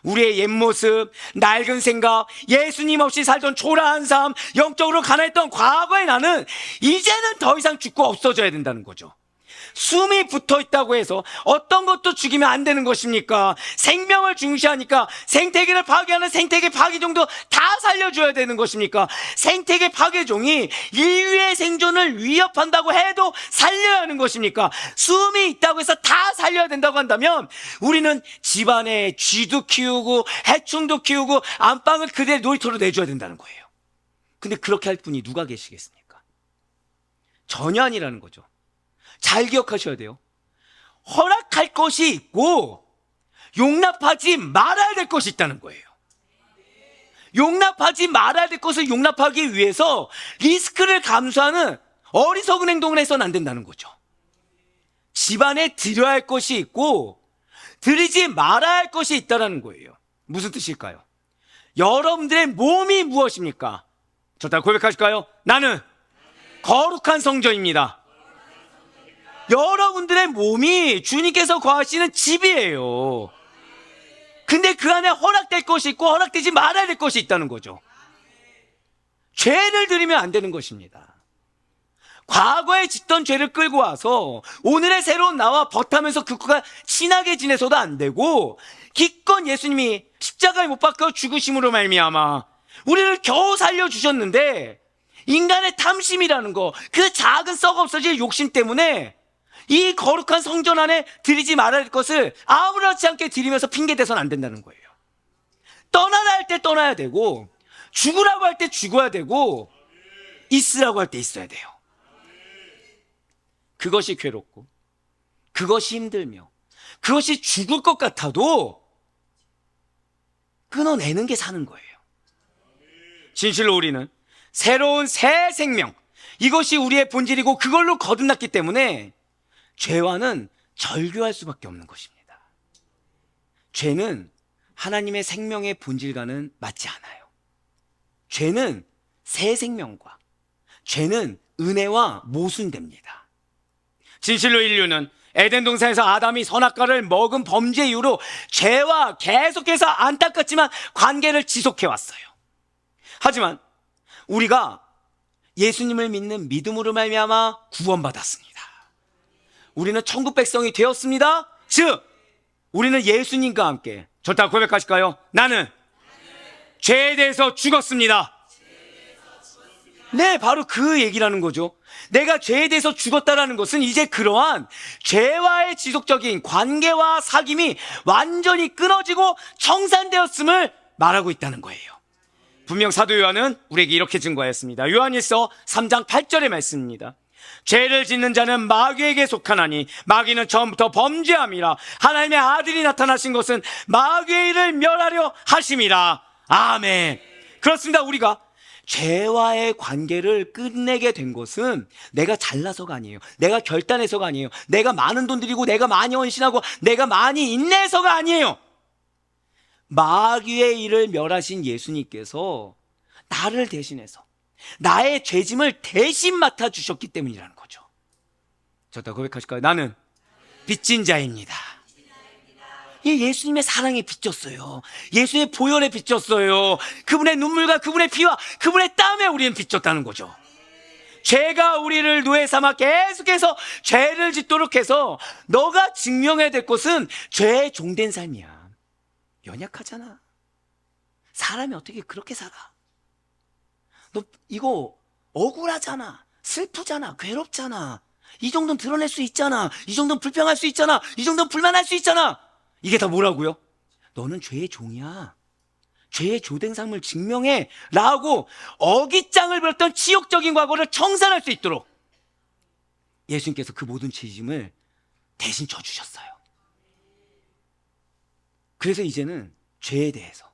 Speaker 1: 우리의 옛모습, 낡은 생각, 예수님 없이 살던 초라한 삶, 영적으로 가난했던 과거의 나는 이제는 더 이상 죽고 없어져야 된다는 거죠. 숨이 붙어 있다고 해서 어떤 것도 죽이면 안 되는 것입니까? 생명을 중시하니까 생태계를 파괴하는 생태계 파괴종도 다 살려줘야 되는 것입니까? 생태계 파괴종이 인류의 생존을 위협한다고 해도 살려야 하는 것입니까? 숨이 있다고 해서 다 살려야 된다고 한다면 우리는 집안에 쥐도 키우고 해충도 키우고 안방을 그대로 놀이터로 내줘야 된다는 거예요. 근데 그렇게 할 분이 누가 계시겠습니까? 전혀 아니라는 거죠. 잘 기억하셔야 돼요. 허락할 것이 있고 용납하지 말아야 될 것이 있다는 거예요. 용납하지 말아야 될 것을 용납하기 위해서 리스크를 감수하는 어리석은 행동을 해서는 안 된다는 거죠. 집안에 드려야 할 것이 있고 드리지 말아야 할 것이 있다는 거예요. 무슨 뜻일까요? 여러분들의 몸이 무엇입니까? 저 따라 고백하실까요? 나는 거룩한 성전입니다. 여러분들의 몸이 주님께서 거하시는 집이에요. 근데 그 안에 허락될 것이 있고 허락되지 말아야 될 것이 있다는 거죠. 죄를 드리면 안 되는 것입니다. 과거에 짓던 죄를 끌고 와서 오늘의 새로운 나와 벗하면서 그가 친하게 지내서도 안 되고, 기껏 예수님이 십자가에 못 박혀 죽으심으로 말미암아 우리를 겨우 살려주셨는데 인간의 탐심이라는 거, 그 작은 썩어 없어질 욕심 때문에 이 거룩한 성전 안에 드리지 말아야 할 것을 아무렇지 않게 드리면서 핑계대서는 안 된다는 거예요. 떠나라 할 때 떠나야 되고, 죽으라고 할 때 죽어야 되고, 있으라고 할 때 있어야 돼요. 그것이 괴롭고, 그것이 힘들며, 그것이 죽을 것 같아도 끊어내는 게 사는 거예요. 진실로 우리는 새로운 새 생명, 이것이 우리의 본질이고 그걸로 거듭났기 때문에 죄와는 절교할 수밖에 없는 것입니다. 죄는 하나님의 생명의 본질과는 맞지 않아요. 죄는 새 생명과, 죄는 은혜와 모순됩니다. 진실로 인류는 에덴 동산에서 아담이 선악과를 먹은 범죄 이후로 죄와 계속해서 안타깝지만 관계를 지속해 왔어요. 하지만 우리가 예수님을 믿는 믿음으로 말미암아 구원받았습니다. 우리는 천국 백성이 되었습니다. 즉 우리는 예수님과 함께, 저 다 고백하실까요? 나는 죄에 대해서 죽었습니다. 네, 바로 그 얘기라는 거죠. 내가 죄에 대해서 죽었다라는 것은 이제 그러한 죄와의 지속적인 관계와 사귐이 완전히 끊어지고 청산되었음을 말하고 있다는 거예요. 분명 사도 요한은 우리에게 이렇게 증거하였습니다. 요한일서 3장 8절의 말씀입니다. 죄를 짓는 자는 마귀에게 속하나니 마귀는 처음부터 범죄함이라. 하나님의 아들이 나타나신 것은 마귀의 일을 멸하려 하심이라. 아멘. 그렇습니다. 우리가 죄와의 관계를 끝내게 된 것은 내가 잘나서가 아니에요. 내가 결단해서가 아니에요. 내가 많은 돈 들이고 내가 많이 헌신하고 내가 많이 인내해서가 아니에요. 마귀의 일을 멸하신 예수님께서 나를 대신해서 나의 죄짐을 대신 맡아주셨기 때문이라는 거죠. 저다 고백하실까요? 나는 빚진 자입니다. 예수님의 사랑에 빚졌어요. 예수님의 보혈에 빚졌어요. 그분의 눈물과 그분의 피와 그분의 땀에 우리는 빚졌다는 거죠. 죄가 우리를 노예 삼아 계속해서 죄를 짓도록 해서 너가 증명해야 될 것은 죄에 종된 삶이야. 연약하잖아. 사람이 어떻게 그렇게 살아? 너 이거 억울하잖아. 슬프잖아. 괴롭잖아. 이 정도는 드러낼 수 있잖아. 이 정도는 불평할 수 있잖아. 이 정도는 불만할 수 있잖아. 이게 다 뭐라고요? 너는 죄의 종이야. 죄의 조된 삶을 증명해 라고 어깃장을 부렸던 치욕적인 과거를 청산할 수 있도록 예수님께서 그 모든 죄짐을 대신 져주셨어요. 그래서 이제는 죄에 대해서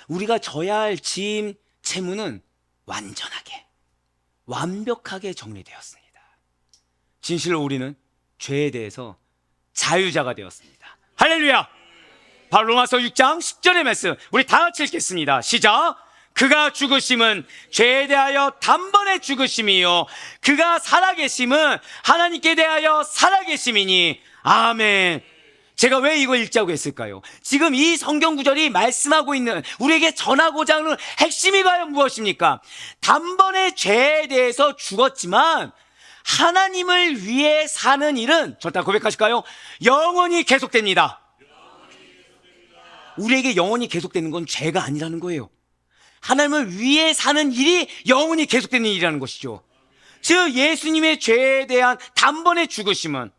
Speaker 1: 우리가 져야 할 짐, 채무는 완전하게, 완벽하게 정리되었습니다. 진실로 우리는 죄에 대해서 자유자가 되었습니다. 할렐루야! 바로 로마서 6장 10절의 말씀 우리 다 같이 읽겠습니다. 시작! 그가 죽으심은 죄에 대하여 단번에 죽으심이요 그가 살아계심은 하나님께 대하여 살아계심이니 아멘. 제가 왜 이거 읽자고 했을까요? 지금 이 성경 구절이 말씀하고 있는 우리에게 전하고자 하는 핵심이 과연 무엇입니까? 단번에 죄에 대해서 죽었지만 하나님을 위해 사는 일은 절대 고백하실까요? 영원히 계속됩니다. 우리에게 영원히 계속되는 건 죄가 아니라는 거예요. 하나님을 위해 사는 일이 영원히 계속되는 일이라는 것이죠. 즉 예수님의 죄에 대한 단번에 죽으심은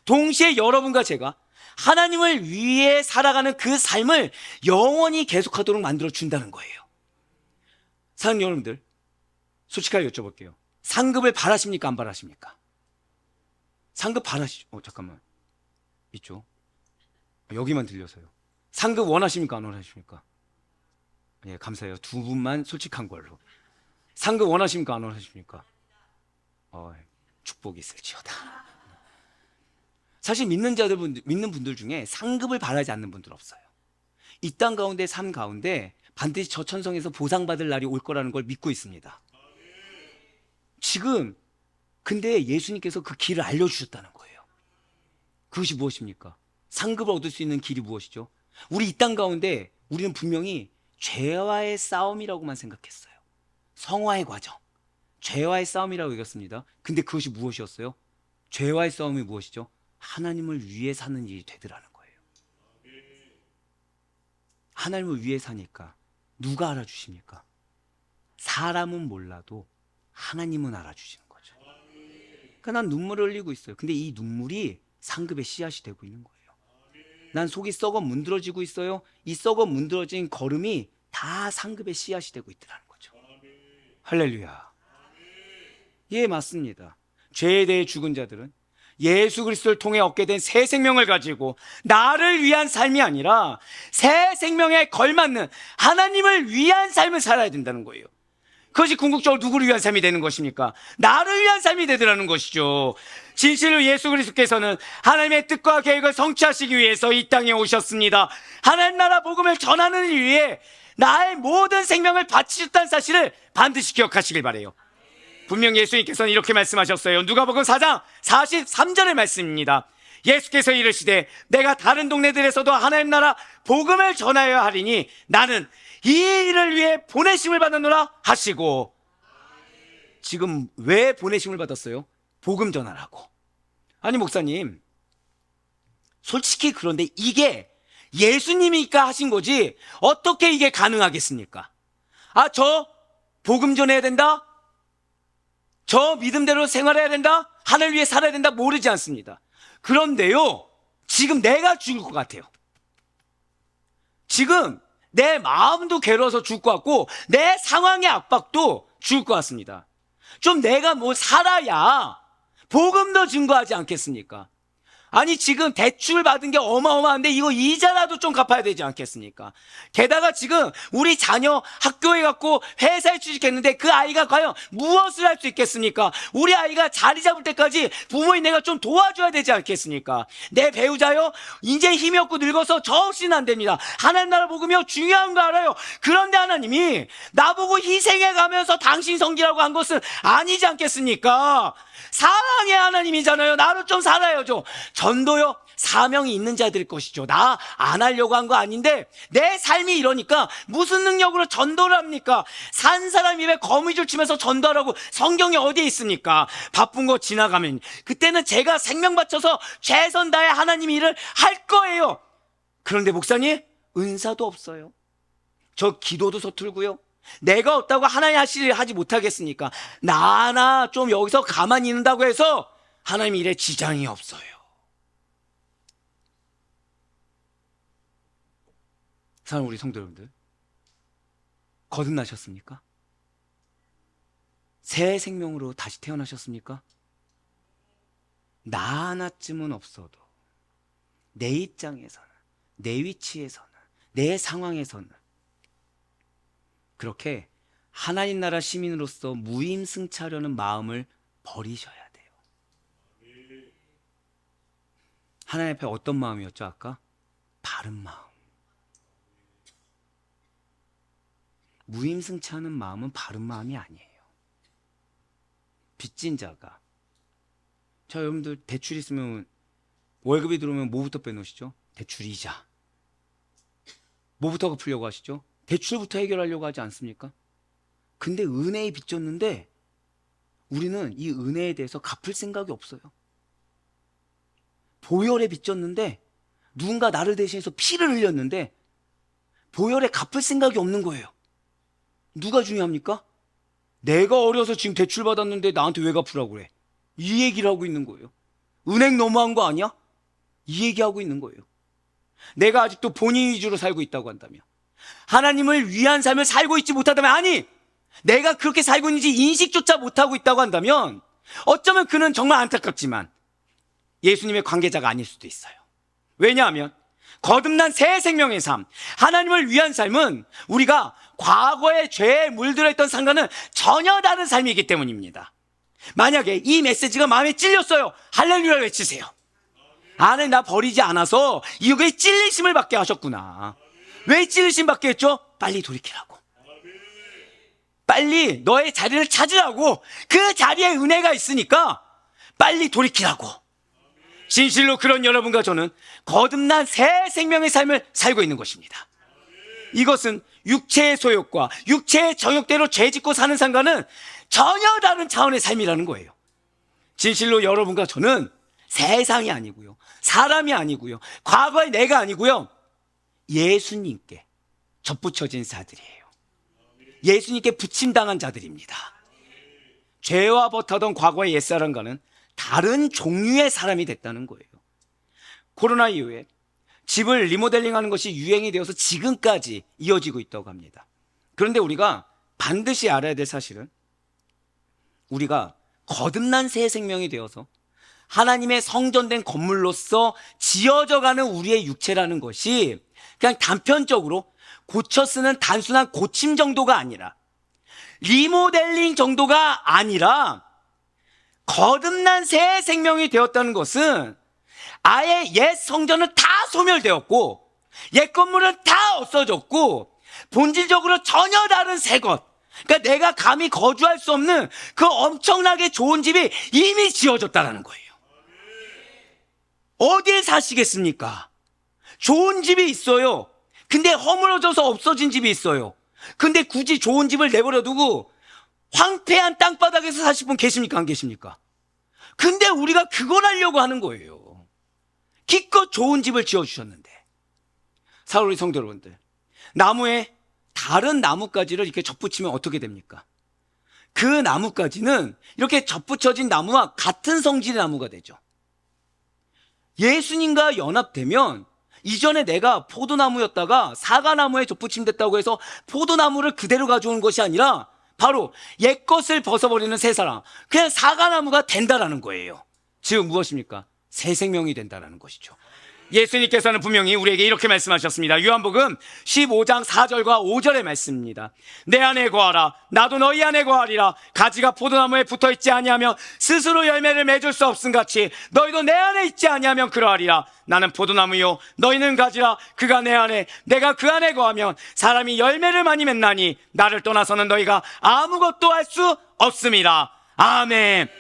Speaker 1: 동시에 여러분과 제가 하나님을 위해 살아가는 그 삶을 영원히 계속하도록 만들어준다는 거예요. 사랑하는 여러분들, 솔직하게 여쭤볼게요. 상급을 바라십니까? 안 바라십니까? 상급 바라시죠? 잠깐만. 있죠? 여기만 들려서요. 상급 원하십니까? 안 원하십니까? 예, 감사해요. 두 분만 솔직한 걸로. 상급 원하십니까? 안 원하십니까? 축복이 있을지어다. 사실 믿는 분들 중에 상급을 바라지 않는 분들 없어요. 이 땅 가운데 삶 가운데 반드시 저 천성에서 보상받을 날이 올 거라는 걸 믿고 있습니다. 지금 근데 예수님께서 그 길을 알려주셨다는 거예요. 그것이 무엇입니까? 상급을 얻을 수 있는 길이 무엇이죠? 우리 이 땅 가운데 우리는 분명히 죄와의 싸움이라고만 생각했어요. 성화의 과정, 죄와의 싸움이라고 여겼습니다. 근데 그것이 무엇이었어요? 죄와의 싸움이 무엇이죠? 하나님을 위해 사는 일이 되더라는 거예요. 하나님을 위해 사니까 누가 알아주십니까? 사람은 몰라도 하나님은 알아주시는 거죠. 그러니까 난 눈물을 흘리고 있어요. 근데 이 눈물이 상급의 씨앗이 되고 있는 거예요. 난 속이 썩어 문드러지고 있어요. 이 썩어 문드러진 걸음이 다 상급의 씨앗이 되고 있더라는 거죠. 할렐루야. 예, 맞습니다. 죄에 대해 죽은 자들은 예수 그리스도를 통해 얻게 된 새 생명을 가지고 나를 위한 삶이 아니라 새 생명에 걸맞는 하나님을 위한 삶을 살아야 된다는 거예요. 그것이 궁극적으로 누구를 위한 삶이 되는 것입니까? 나를 위한 삶이 되더라는 것이죠. 진실로 예수 그리스도께서는 하나님의 뜻과 계획을 성취하시기 위해서 이 땅에 오셨습니다. 하나님 나라 복음을 전하는 일 위해 나의 모든 생명을 바치셨다는 사실을 반드시 기억하시길 바라요. 분명 예수님께서는 이렇게 말씀하셨어요. 누가복음 4장 43절의 말씀입니다. 예수께서 이르시되 내가 다른 동네들에서도 하나님 나라 복음을 전하여야 하리니 나는 이 일을 위해 보내심을 받았노라 하시고, 지금 왜 보내심을 받았어요? 복음 전하라고. 아니 목사님, 솔직히 그런데 이게 예수님이니까 하신 거지 어떻게 이게 가능하겠습니까? 저 복음 전해야 된다? 저 믿음대로 생활해야 된다? 하나님을 위해 살아야 된다? 모르지 않습니다. 그런데요, 지금 내가 죽을 것 같아요. 지금 내 마음도 괴로워서 죽을 것 같고 내 상황의 압박도 죽을 것 같습니다. 좀 내가 살아야 복음도 증거하지 않겠습니까? 아니 지금 대출 받은 게 어마어마한데 이거 이자라도 좀 갚아야 되지 않겠습니까? 게다가 지금 우리 자녀 학교에 갔고 회사에 취직했는데 그 아이가 과연 무엇을 할 수 있겠습니까? 우리 아이가 자리 잡을 때까지 부모인 내가 좀 도와줘야 되지 않겠습니까? 내 배우자요, 이제 힘이 없고 늙어서 저 없이는 안 됩니다. 하나님 나라 복음이요 중요한 거 알아요. 그런데 하나님이 나보고 희생해 가면서 당신 섬기라고 한 것은 아니지 않겠습니까? 사랑의 하나님이잖아요. 나로 좀 살아야죠. 전도요, 사명이 있는 자들일 것이죠. 나 안 하려고 한 거 아닌데 내 삶이 이러니까 무슨 능력으로 전도를 합니까? 산 사람 입에 거미줄 치면서 전도하라고 성경이 어디에 있습니까? 바쁜 거 지나가면 그때는 제가 생명 바쳐서 최선 다해 하나님 일을 할 거예요. 그런데 목사님, 은사도 없어요. 저 기도도 서툴고요. 내가 없다고 하나님 하실 일 하지 못하겠습니까? 나 하나 좀 여기서 가만히 있는다고 해서 하나님 일에 지장이 없어요. 사랑하는 우리 성도 여러분들, 거듭나셨습니까? 새 생명으로 다시 태어나셨습니까? 나 하나쯤은 없어도 내 입장에서는, 내 위치에서는, 내 상황에서는 그렇게 하나님 나라 시민으로서 무임승차하려는 마음을 버리셔야 돼요. 하나님 앞에 어떤 마음이었죠 아까? 바른 마음. 무임승차하는 마음은 바른 마음이 아니에요. 빚진 자가, 자 여러분들 대출 있으면 월급이 들어오면 뭐부터 빼놓으시죠? 대출이자. 뭐부터 갚으려고 하시죠? 대출부터 해결하려고 하지 않습니까? 근데 은혜에 빚졌는데 우리는 이 은혜에 대해서 갚을 생각이 없어요. 보혈에 빚졌는데 누군가 나를 대신해서 피를 흘렸는데 보혈에 갚을 생각이 없는 거예요. 누가 중요합니까? 내가 어려서 지금 대출 받았는데 나한테 왜 갚으라고 그래? 이 얘기를 하고 있는 거예요. 은행 너무한 거 아니야? 이 얘기하고 있는 거예요. 내가 아직도 본인 위주로 살고 있다고 한다면, 하나님을 위한 삶을 살고 있지 못하다면, 아니 내가 그렇게 살고 있는지 인식조차 못하고 있다고 한다면 어쩌면 그는 정말 안타깝지만 예수님의 관계자가 아닐 수도 있어요. 왜냐하면 거듭난 새 생명의 삶, 하나님을 위한 삶은 우리가 과거의 죄에 물들어 있던 삶과는 전혀 다른 삶이기 때문입니다. 만약에 이 메시지가 마음에 찔렸어요, 할렐루야 외치세요. 하나님 나 버리지 않아서 이게 찔리심을 받게 하셨구나. 왜 찔리심 받게 했죠? 빨리 돌이키라고, 빨리 너의 자리를 찾으라고. 그 자리에 은혜가 있으니까 빨리 돌이키라고. 진실로 그런 여러분과 저는 거듭난 새 생명의 삶을 살고 있는 것입니다. 이것은 육체의 소욕과 육체의 정욕대로 죄짓고 사는 삶과는 전혀 다른 차원의 삶이라는 거예요. 진실로 여러분과 저는 세상이 아니고요, 사람이 아니고요, 과거의 내가 아니고요, 예수님께 접붙여진 자들이에요. 예수님께 붙임당한 자들입니다. 죄와 버타던 과거의 옛사람과는 다른 종류의 사람이 됐다는 거예요. 코로나 이후에 집을 리모델링하는 것이 유행이 되어서 지금까지 이어지고 있다고 합니다. 그런데 우리가 반드시 알아야 될 사실은, 우리가 거듭난 새 생명이 되어서 하나님의 성전된 건물로서 지어져가는 우리의 육체라는 것이 그냥 단편적으로 고쳐 쓰는 단순한 고침 정도가 아니라, 리모델링 정도가 아니라, 거듭난 새 생명이 되었다는 것은 아예 옛 성전은 다 소멸되었고 옛 건물은 다 없어졌고 본질적으로 전혀 다른 새 것, 그러니까 내가 감히 거주할 수 없는 그 엄청나게 좋은 집이 이미 지어졌다는 거예요. 어디에 사시겠습니까? 좋은 집이 있어요. 근데 허물어져서 없어진 집이 있어요. 근데 굳이 좋은 집을 내버려 두고 황폐한 땅바닥에서 사실 분 계십니까? 안 계십니까? 근데 우리가 그걸 하려고 하는 거예요. 기껏 좋은 집을 지어주셨는데. 사랑하는 우리 성도 여러분들, 나무에 다른 나뭇가지를 이렇게 접붙이면 어떻게 됩니까? 그 나뭇가지는 이렇게 접붙여진 나무와 같은 성질의 나무가 되죠. 예수님과 연합되면, 이전에 내가 포도나무였다가 사과나무에 접붙임됐다고 해서 포도나무를 그대로 가져오는 것이 아니라 바로 옛것을 벗어버리는 새 사람, 그냥 사과나무가 된다라는 거예요. 즉 무엇입니까? 새 생명이 된다라는 것이죠. 예수님께서는 분명히 우리에게 이렇게 말씀하셨습니다. 요한복음 15장 4절과 5절의 말씀입니다. 내 안에 거하라, 나도 너희 안에 거하리라. 가지가 포도나무에 붙어있지 아니하면 스스로 열매를 맺을 수 없음같이 너희도 내 안에 있지 아니하면 그러하리라. 나는 포도나무요 너희는 가지라. 그가 내 안에 내가 그 안에 거하면 사람이 열매를 많이 맺나니 나를 떠나서는 너희가 아무것도 할 수 없음이라. 아멘.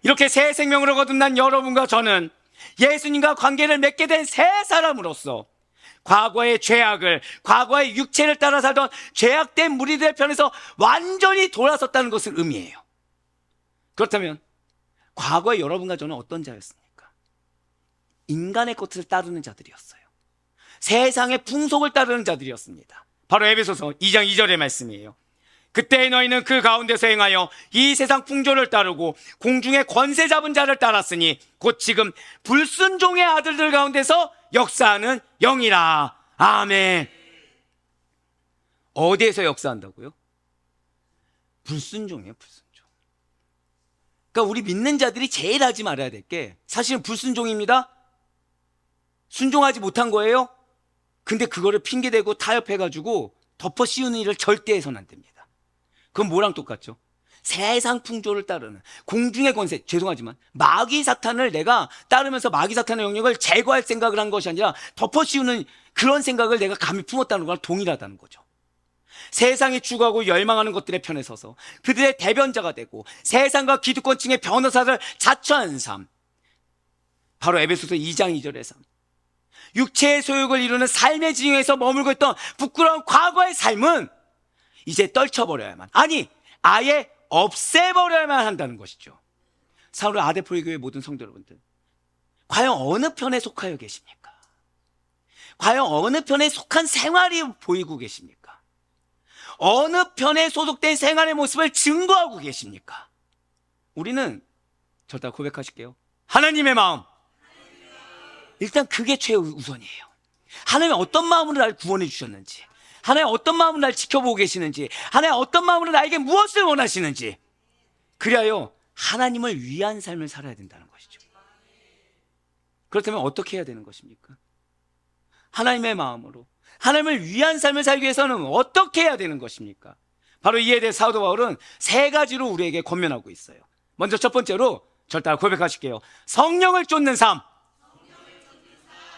Speaker 1: 이렇게 새 생명으로 거듭난 여러분과 저는 예수님과 관계를 맺게 된 새 사람으로서 과거의 죄악을, 과거의 육체를 따라 살던 죄악된 무리들의 편에서 완전히 돌아섰다는 것을 의미해요. 그렇다면 과거의 여러분과 저는 어떤 자였습니까? 인간의 것을 따르는 자들이었어요. 세상의 풍속을 따르는 자들이었습니다. 바로 에베소서 2장 2절의 말씀이에요. 그때 너희는 그 가운데서 행하여 이 세상 풍조를 따르고 공중의 권세 잡은 자를 따랐으니 곧 지금 불순종의 아들들 가운데서 역사하는 영이라. 아멘. 어디에서 역사한다고요? 불순종이에요, 불순종. 그러니까 우리 믿는 자들이 제일 하지 말아야 될 게 사실은 불순종입니다. 순종하지 못한 거예요. 근데 그거를 핑계대고 타협해가지고 덮어 씌우는 일을 절대 해서는 안 됩니다. 그건 뭐랑 똑같죠? 세상 풍조를 따르는 공중의 권세, 죄송하지만 마귀 사탄을 내가 따르면서 마귀 사탄의 영역을 제거할 생각을 한 것이 아니라 덮어씌우는 그런 생각을 내가 감히 품었다는 거랑 동일하다는 거죠. 세상이 추구하고 열망하는 것들의 편에 서서 그들의 대변자가 되고 세상과 기득권층의 변호사를 자처하는 삶, 바로 에베소서 2장 2절의 삶, 육체의 소욕을 이루는 삶의 진영에서 머물고 있던 부끄러운 과거의 삶은 이제 떨쳐버려야만, 아니 아예 없애버려야만 한다는 것이죠. 사울의 아데포리 교회 모든 성도 여러분들, 과연 어느 편에 속하여 계십니까? 과연 어느 편에 속한 생활이 보이고 계십니까? 어느 편에 소속된 생활의 모습을 증거하고 계십니까? 우리는 저다 고백하실게요. 하나님의 마음, 일단 그게 최우선이에요. 하나님이 어떤 마음으로 나를 구원해 주셨는지, 하나님 어떤 마음으로 날 지켜보고 계시는지, 하나님 어떤 마음으로 나에게 무엇을 원하시는지, 그리하여 하나님을 위한 삶을 살아야 된다는 것이죠. 그렇다면 어떻게 해야 되는 것입니까? 하나님의 마음으로 하나님을 위한 삶을 살기 위해서는 어떻게 해야 되는 것입니까? 바로 이에 대해 사도 바울은 세 가지로 우리에게 권면하고 있어요. 먼저 첫 번째로 저를 따라 고백하실게요. 성령을 쫓는 삶.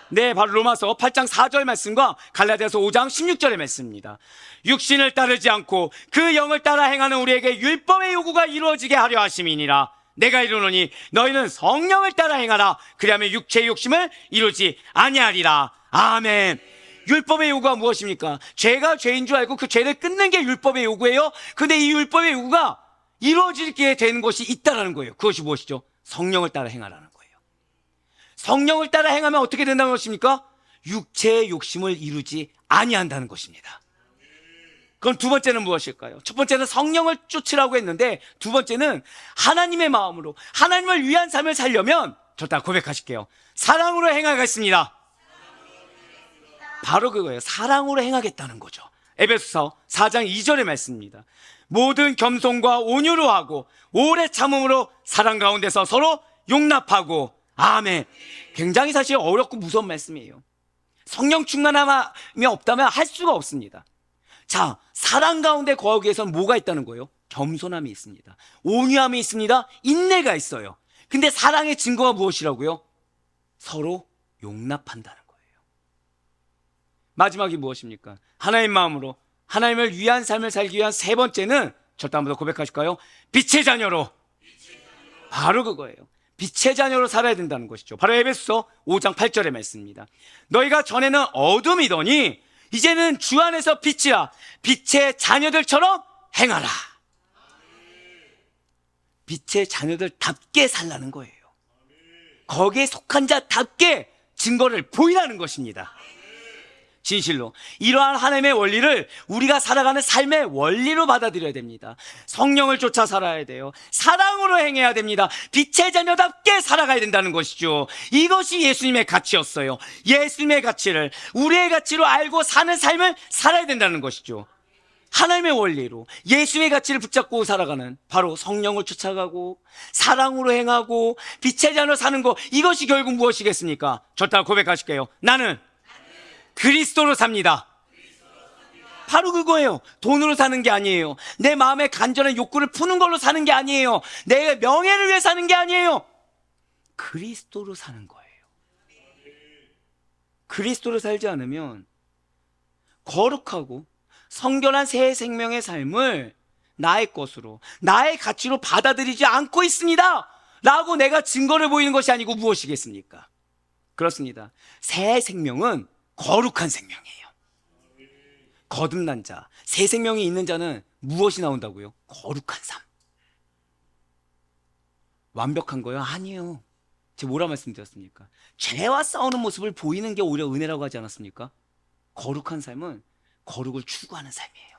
Speaker 1: 네, 바로 로마서 8장 4절 말씀과 갈라디아서 5장 16절의 말씀입니다. 육신을 따르지 않고 그 영을 따라 행하는 우리에게 율법의 요구가 이루어지게 하려 하심이니라. 내가 이르노니 너희는 성령을 따라 행하라. 그리하면 육체의 욕심을 이루지 아니하리라. 아멘. 율법의 요구가 무엇입니까? 죄가 죄인 줄 알고 그 죄를 끊는 게 율법의 요구예요. 근데 이 율법의 요구가 이루어지게 되는 것이 있다라는 거예요. 그것이 무엇이죠? 성령을 따라 행하라는 거예요. 성령을 따라 행하면 어떻게 된다는 것입니까? 육체의 욕심을 이루지 아니한다는 것입니다. 그럼 두 번째는 무엇일까요? 첫 번째는 성령을 쫓으라고 했는데, 두 번째는 하나님의 마음으로 하나님을 위한 삶을 살려면 저 다 고백하실게요. 사랑으로 행하겠습니다. 바로 그거예요. 사랑으로 행하겠다는 거죠. 에베소서 4장 2절의 말씀입니다. 모든 겸손과 온유로 하고 오래 참음으로 사랑 가운데서 서로 용납하고. 아멘. 굉장히 사실 어렵고 무서운 말씀이에요. 성령 충만함이 없다면 할 수가 없습니다. 자, 사랑 가운데 거하기 위해서는 뭐가 있다는 거예요? 겸손함이 있습니다. 온유함이 있습니다. 인내가 있어요. 근데 사랑의 증거가 무엇이라고요? 서로 용납한다는 거예요. 마지막이 무엇입니까? 하나님 마음으로 하나님을 위한 삶을 살기 위한 세 번째는 저도 한번 더 고백하실까요? 빛의 자녀로. 바로 그거예요. 빛의 자녀로 살아야 된다는 것이죠. 바로 에베소서 5장 8절의 말씀입니다. 너희가 전에는 어둠이더니 이제는 주 안에서 빛이라. 빛의 자녀들처럼 행하라. 빛의 자녀들답게 살라는 거예요. 거기에 속한 자답게 증거를 보이라는 것입니다. 진실로 이러한 하나님의 원리를 우리가 살아가는 삶의 원리로 받아들여야 됩니다. 성령을 쫓아 살아야 돼요. 사랑으로 행해야 됩니다. 빛의 자녀답게 살아가야 된다는 것이죠. 이것이 예수님의 가치였어요. 예수님의 가치를 우리의 가치로 알고 사는 삶을 살아야 된다는 것이죠. 하나님의 원리로 예수님의 가치를 붙잡고 살아가는, 바로 성령을 쫓아가고 사랑으로 행하고 빛의 자녀로 사는 것, 이것이 결국 무엇이겠습니까? 저 따라 고백하실게요. 나는 그리스도로 삽니다. 바로 그거예요. 돈으로 사는 게 아니에요. 내 마음의 간절한 욕구를 푸는 걸로 사는 게 아니에요. 내 명예를 위해 사는 게 아니에요. 그리스도로 사는 거예요. 그리스도로 살지 않으면 거룩하고 성결한 새 생명의 삶을 나의 것으로, 나의 가치로 받아들이지 않고 있습니다 라고 내가 증거를 보이는 것이 아니고 무엇이겠습니까? 그렇습니다. 새 생명은 거룩한 생명이에요. 거듭난 자, 새 생명이 있는 자는 무엇이 나온다고요? 거룩한 삶. 완벽한 거요? 아니에요. 제가 뭐라 말씀드렸습니까? 죄와 싸우는 모습을 보이는 게 오히려 은혜라고 하지 않았습니까? 거룩한 삶은 거룩을 추구하는 삶이에요.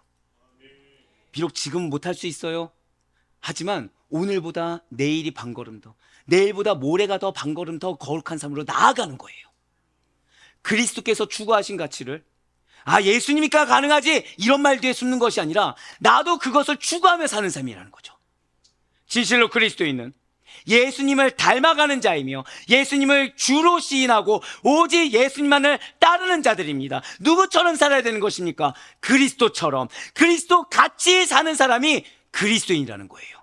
Speaker 1: 비록 지금 못할 수 있어요. 하지만 오늘보다 내일이 반걸음 더, 내일보다 모레가 더 반걸음 더 거룩한 삶으로 나아가는 거예요. 그리스도께서 추구하신 가치를 예수님이니까 가능하지 이런 말 뒤에 숨는 것이 아니라 나도 그것을 추구하며 사는 삶이라는 거죠. 진실로 그리스도인은 예수님을 닮아가는 자이며 예수님을 주로 시인하고 오직 예수님만을 따르는 자들입니다. 누구처럼 살아야 되는 것입니까? 그리스도처럼, 그리스도 같이 사는 사람이 그리스도인이라는 거예요.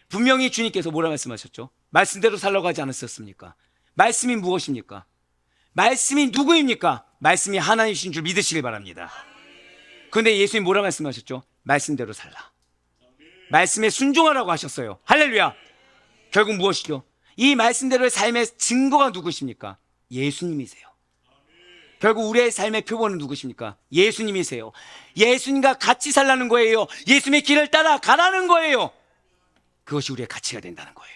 Speaker 1: 분명히 주님께서 뭐라 말씀하셨죠? 말씀대로 살라고 하지 않으셨습니까? 말씀이 무엇입니까? 말씀이 누구입니까? 말씀이 하나님이신 줄 믿으시길 바랍니다. 그런데 예수님 뭐라 말씀하셨죠? 말씀대로 살라. 말씀에 순종하라고 하셨어요. 할렐루야. 결국 무엇이죠? 이 말씀대로의 삶의 증거가 누구십니까? 예수님이세요. 결국 우리의 삶의 표본은 누구십니까? 예수님이세요. 예수님과 같이 살라는 거예요. 예수님의 길을 따라 가라는 거예요. 그것이 우리의 가치가 된다는 거예요.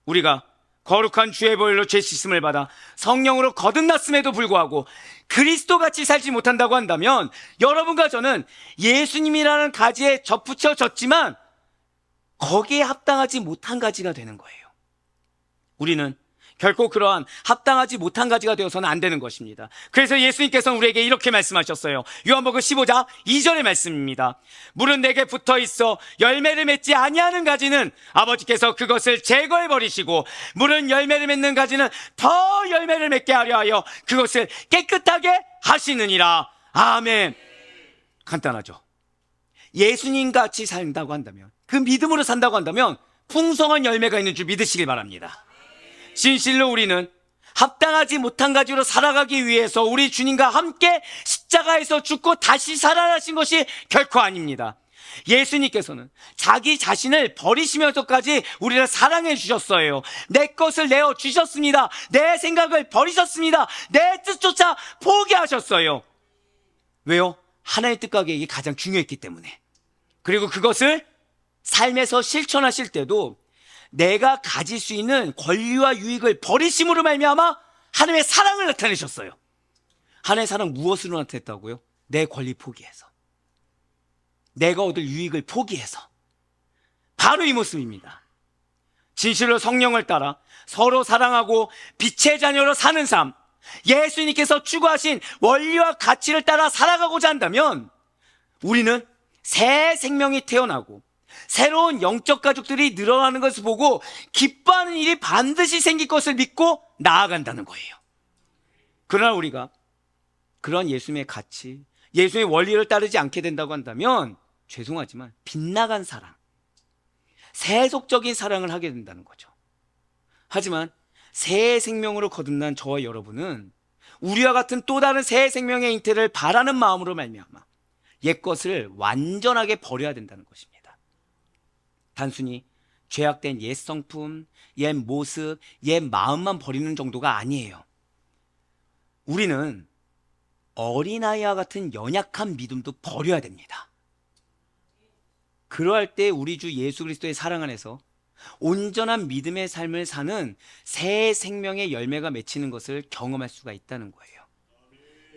Speaker 1: 우리가 거룩한 주의 보혈로 죄 씻음을 받아 성령으로 거듭났음에도 불구하고 그리스도같이 살지 못한다고 한다면 여러분과 저는 예수님이라는 가지에 접붙여졌지만 거기에 합당하지 못한 가지가 되는 거예요. 우리는 결코 그러한 합당하지 못한 가지가 되어서는 안 되는 것입니다. 그래서 예수님께서는 우리에게 이렇게 말씀하셨어요. 요한복음 15장 2절의 말씀입니다. 물은 내게 붙어 있어 열매를 맺지 아니하는 가지는 아버지께서 그것을 제거해 버리시고 물은 열매를 맺는 가지는 더 열매를 맺게 하려 하여 그것을 깨끗하게 하시느니라. 아멘. 간단하죠. 예수님 같이 산다고 한다면, 그 믿음으로 산다고 한다면 풍성한 열매가 있는 줄 믿으시길 바랍니다. 진실로 우리는 합당하지 못한 가지로 살아가기 위해서 우리 주님과 함께 십자가에서 죽고 다시 살아나신 것이 결코 아닙니다. 예수님께서는 자기 자신을 버리시면서까지 우리를 사랑해 주셨어요. 내 것을 내어 주셨습니다. 내 생각을 버리셨습니다. 내 뜻조차 포기하셨어요. 왜요? 하나님의 뜻과 계획이 가장 중요했기 때문에. 그리고 그것을 삶에서 실천하실 때도 내가 가질 수 있는 권리와 유익을 버리심으로 말미암아 하나님의 사랑을 나타내셨어요. 하나님의 사랑 무엇으로 나타냈다고요? 내 권리 포기해서, 내가 얻을 유익을 포기해서. 바로 이 모습입니다. 진실로 성령을 따라 서로 사랑하고 빛의 자녀로 사는 삶, 예수님께서 추구하신 원리와 가치를 따라 살아가고자 한다면 우리는 새 생명이 태어나고 새로운 영적 가족들이 늘어나는 것을 보고 기뻐하는 일이 반드시 생길 것을 믿고 나아간다는 거예요. 그러나 우리가 그런 예수님의 가치, 예수님의 원리를 따르지 않게 된다고 한다면 죄송하지만 빗나간 사랑, 세속적인 사랑을 하게 된다는 거죠. 하지만 새 생명으로 거듭난 저와 여러분은 우리와 같은 또 다른 새 생명의 잉태를 바라는 마음으로 말미암아 옛 것을 완전하게 버려야 된다는 것입니다. 단순히 죄악된 옛 성품, 옛 모습, 옛 마음만 버리는 정도가 아니에요. 우리는 어린아이와 같은 연약한 믿음도 버려야 됩니다. 그러할 때 우리 주 예수 그리스도의 사랑 안에서 온전한 믿음의 삶을 사는 새 생명의 열매가 맺히는 것을 경험할 수가 있다는 거예요.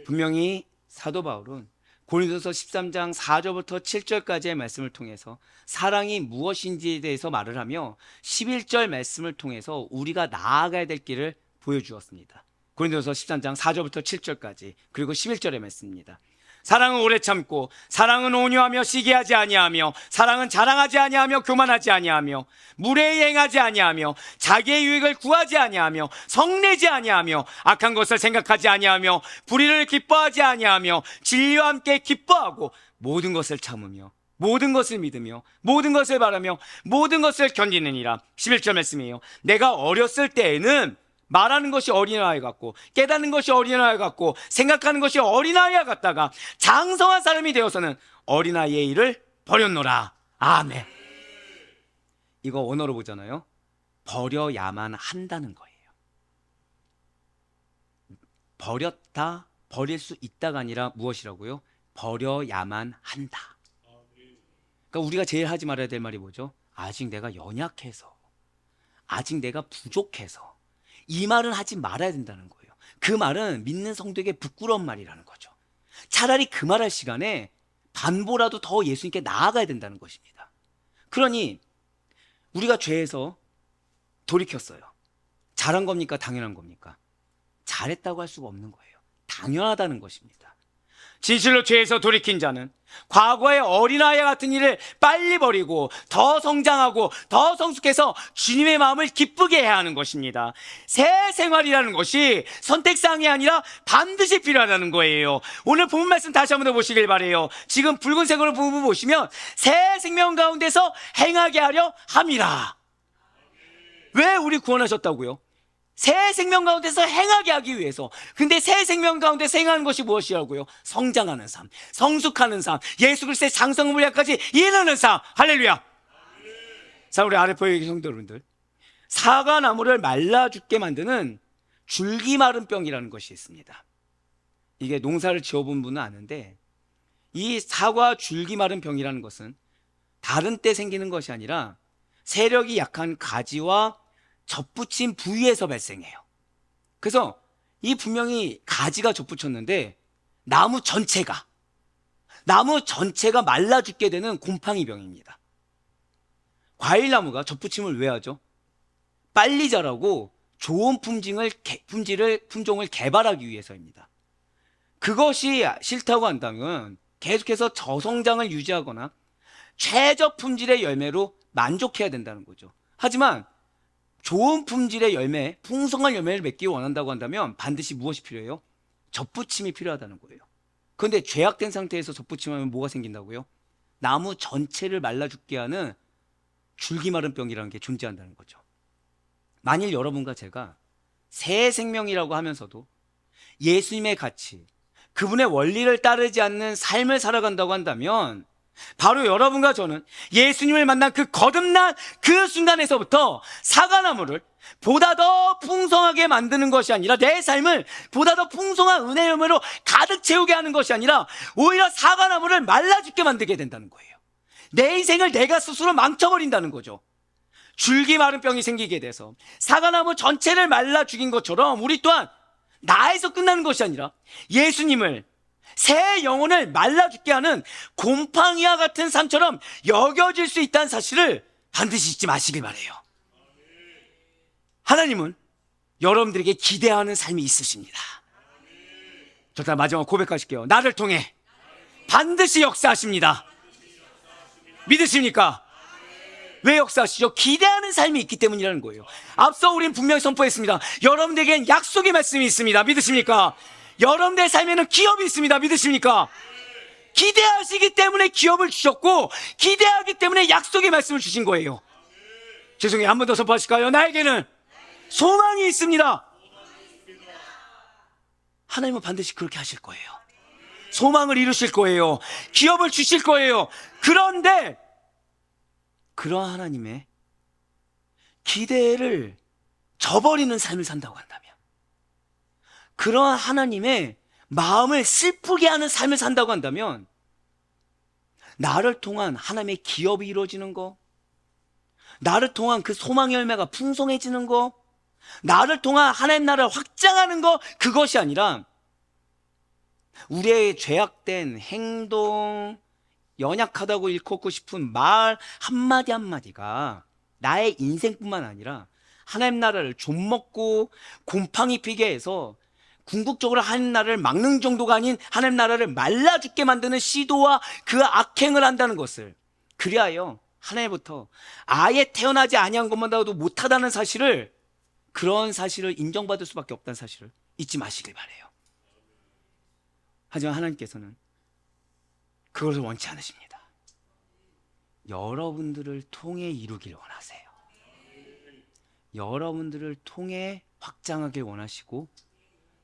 Speaker 1: 분명히 사도 바울은 고린도서 13장 4절부터 7절까지의 말씀을 통해서 사랑이 무엇인지에 대해서 말을 하며 11절 말씀을 통해서 우리가 나아가야 될 길을 보여주었습니다. 고린도서 13장 4절부터 7절까지, 그리고 11절의 말씀입니다. 사랑은 오래 참고, 사랑은 온유하며 시기하지 아니하며, 사랑은 자랑하지 아니하며 교만하지 아니하며, 무례히 행하지 아니하며, 자기의 유익을 구하지 아니하며, 성내지 아니하며, 악한 것을 생각하지 아니하며, 불의를 기뻐하지 아니하며, 진리와 함께 기뻐하고, 모든 것을 참으며, 모든 것을 믿으며, 모든 것을 바라며, 모든 것을 견디느니라. 11절 말씀이에요. 내가 어렸을 때에는 말하는 것이 어린아이 같고, 깨닫는 것이 어린아이 같고, 생각하는 것이 어린아이와 같다가 장성한 사람이 되어서는 어린아이의 일을 버렸노라. 아멘. 이거 원어로 보잖아요. 버려야만 한다는 거예요. 버렸다, 버릴 수 있다가 아니라 무엇이라고요? 버려야만 한다. 그러니까 우리가 제일 하지 말아야 될 말이 뭐죠? 아직 내가 연약해서, 아직 내가 부족해서, 이 말은 하지 말아야 된다는 거예요. 그 말은 믿는 성도에게 부끄러운 말이라는 거죠. 차라리 그 말할 시간에 반보라도 더 예수님께 나아가야 된다는 것입니다. 그러니 우리가 죄에서 돌이켰어요. 잘한 겁니까? 당연한 겁니까? 잘했다고 할 수가 없는 거예요. 당연하다는 것입니다. 진실로 죄에서 돌이킨 자는 과거의 어린아이 같은 일을 빨리 버리고 더 성장하고 더 성숙해서 주님의 마음을 기쁘게 해야 하는 것입니다. 새 생활이라는 것이 선택사항이 아니라 반드시 필요하다는 거예요. 오늘 본문 말씀 다시 한번 더 보시길 바래요. 지금 붉은색으로 부분 보시면 새 생명 가운데서 행하게 하려 함이라. 왜 우리 구원하셨다고요? 새 생명 가운데서 행하게 하기 위해서. 근데 새 생명 가운데서 행하는 것이 무엇이라고요? 성장하는 삶, 성숙하는 삶, 예수 그리스도의 장성 물약까지 이르는 삶. 할렐루야. 자, 우리 아레포의 성도 여러분들, 사과나무를 말라 죽게 만드는 줄기 마른 병이라는 것이 있습니다. 이게 농사를 지어본 분은 아는데, 이 사과 줄기 마른 병이라는 것은 다른 때 생기는 것이 아니라 세력이 약한 가지와 접붙인 부위에서 발생해요. 그래서 이 분명히 가지가 접붙였는데 나무 전체가 말라 죽게 되는 곰팡이 병입니다. 과일나무가 접붙임을 왜 하죠? 빨리 자라고 좋은 품종을 개발하기 위해서입니다. 그것이 싫다고 한다면 계속해서 저성장을 유지하거나 최저 품질의 열매로 만족해야 된다는 거죠. 하지만 좋은 품질의 열매, 풍성한 열매를 맺기 원한다고 한다면 반드시 무엇이 필요해요? 접붙임이 필요하다는 거예요. 그런데 죄악된 상태에서 접붙임하면 뭐가 생긴다고요? 나무 전체를 말라 죽게 하는 줄기 마른 병이라는 게 존재한다는 거죠. 만일 여러분과 제가 새 생명이라고 하면서도 예수님의 가치, 그분의 원리를 따르지 않는 삶을 살아간다고 한다면 바로 여러분과 저는 예수님을 만난 그 거듭난 그 순간에서부터 사과나무를 보다 더 풍성하게 만드는 것이 아니라, 내 삶을 보다 더 풍성한 은혜의 열매로 가득 채우게 하는 것이 아니라 오히려 사과나무를 말라 죽게 만들게 된다는 거예요. 내 인생을 내가 스스로 망쳐버린다는 거죠. 줄기 마른 병이 생기게 돼서 사과나무 전체를 말라 죽인 것처럼 우리 또한 나에서 끝나는 것이 아니라 예수님을, 새 영혼을 말라 죽게 하는 곰팡이와 같은 삶처럼 여겨질 수 있다는 사실을 반드시 잊지 마시길 바라요. 하나님은 여러분들에게 기대하는 삶이 있으십니다. 저 마지막 고백하실게요. 나를 통해 반드시 역사하십니다. 믿으십니까? 왜 역사하시죠? 기대하는 삶이 있기 때문이라는 거예요. 앞서 우린 분명히 선포했습니다. 여러분들에겐 약속의 말씀이 있습니다. 믿으십니까? 여러분들의 삶에는 기업이 있습니다. 믿으십니까? 기대하시기 때문에 기업을 주셨고, 기대하기 때문에 약속의 말씀을 주신 거예요. 죄송해요. 한 번 더 선포하실까요? 나에게는 소망이 있습니다. 하나님은 반드시 그렇게 하실 거예요. 소망을 이루실 거예요. 기업을 주실 거예요. 그런데 그러한 하나님의 기대를 저버리는 삶을 산다고 한다면, 그러한 하나님의 마음을 슬프게 하는 삶을 산다고 한다면, 나를 통한 하나님의 기업이 이루어지는 거, 나를 통한 그 소망의 열매가 풍성해지는 거, 나를 통한 하나님 나라를 확장하는 거, 그것이 아니라 우리의 죄악된 행동, 연약하다고 일컫고 싶은 말 한마디 한마디가 나의 인생뿐만 아니라 하나님 나라를 좀먹고 곰팡이 피게 해서 궁극적으로 하나님 나라를 막는 정도가 아닌 하나님 나라를 말라 죽게 만드는 시도와 그 악행을 한다는 것을, 그리하여 하나님부터 아예 태어나지 아니한 것만으로도 못하다는 사실을, 그런 사실을 인정받을 수밖에 없다는 사실을 잊지 마시길 바라요. 하지만 하나님께서는 그것을 원치 않으십니다. 여러분들을 통해 이루길 원하세요. 여러분들을 통해 확장하길 원하시고,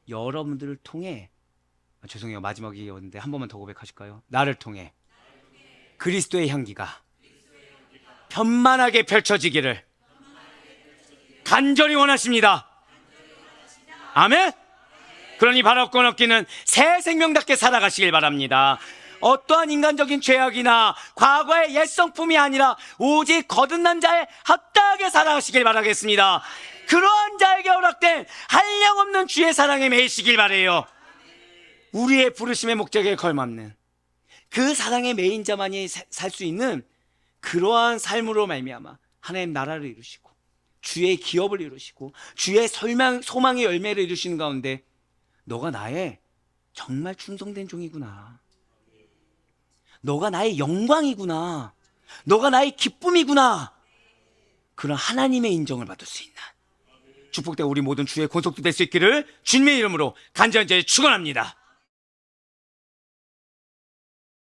Speaker 1: 여러분들을 통해, 죄송해요, 마지막이었는데 한 번만 더 고백하실까요? 나를 통해 그리스도의 향기가 편만하게 펼쳐지기를 간절히 원하십니다. 아멘. 그러니 바라고 넘기는 새 생명답게 살아가시길 바랍니다. 어떠한 인간적인 죄악이나 과거의 옛 성품이 아니라 오직 거듭난 자의 합당하게 살아가시길 바라겠습니다. 그러한 자에게 허락된 한량없는 주의 사랑에 매이시길 바라요. 우리의 부르심의 목적에 걸맞는 그 사랑의 매인 자만이 살 수 있는 그러한 삶으로 말미암아 하나님 나라를 이루시고 주의 기업을 이루시고 주의 소망의 열매를 이루시는 가운데 너가 나의 정말 충성된 종이구나, 너가 나의 영광이구나, 너가 나의 기쁨이구나, 그런 하나님의 인정을 받을 수 있는 축복되고 우리 모든 주의 권속도 될 수 있기를 주님의 이름으로 간절히 축원합니다.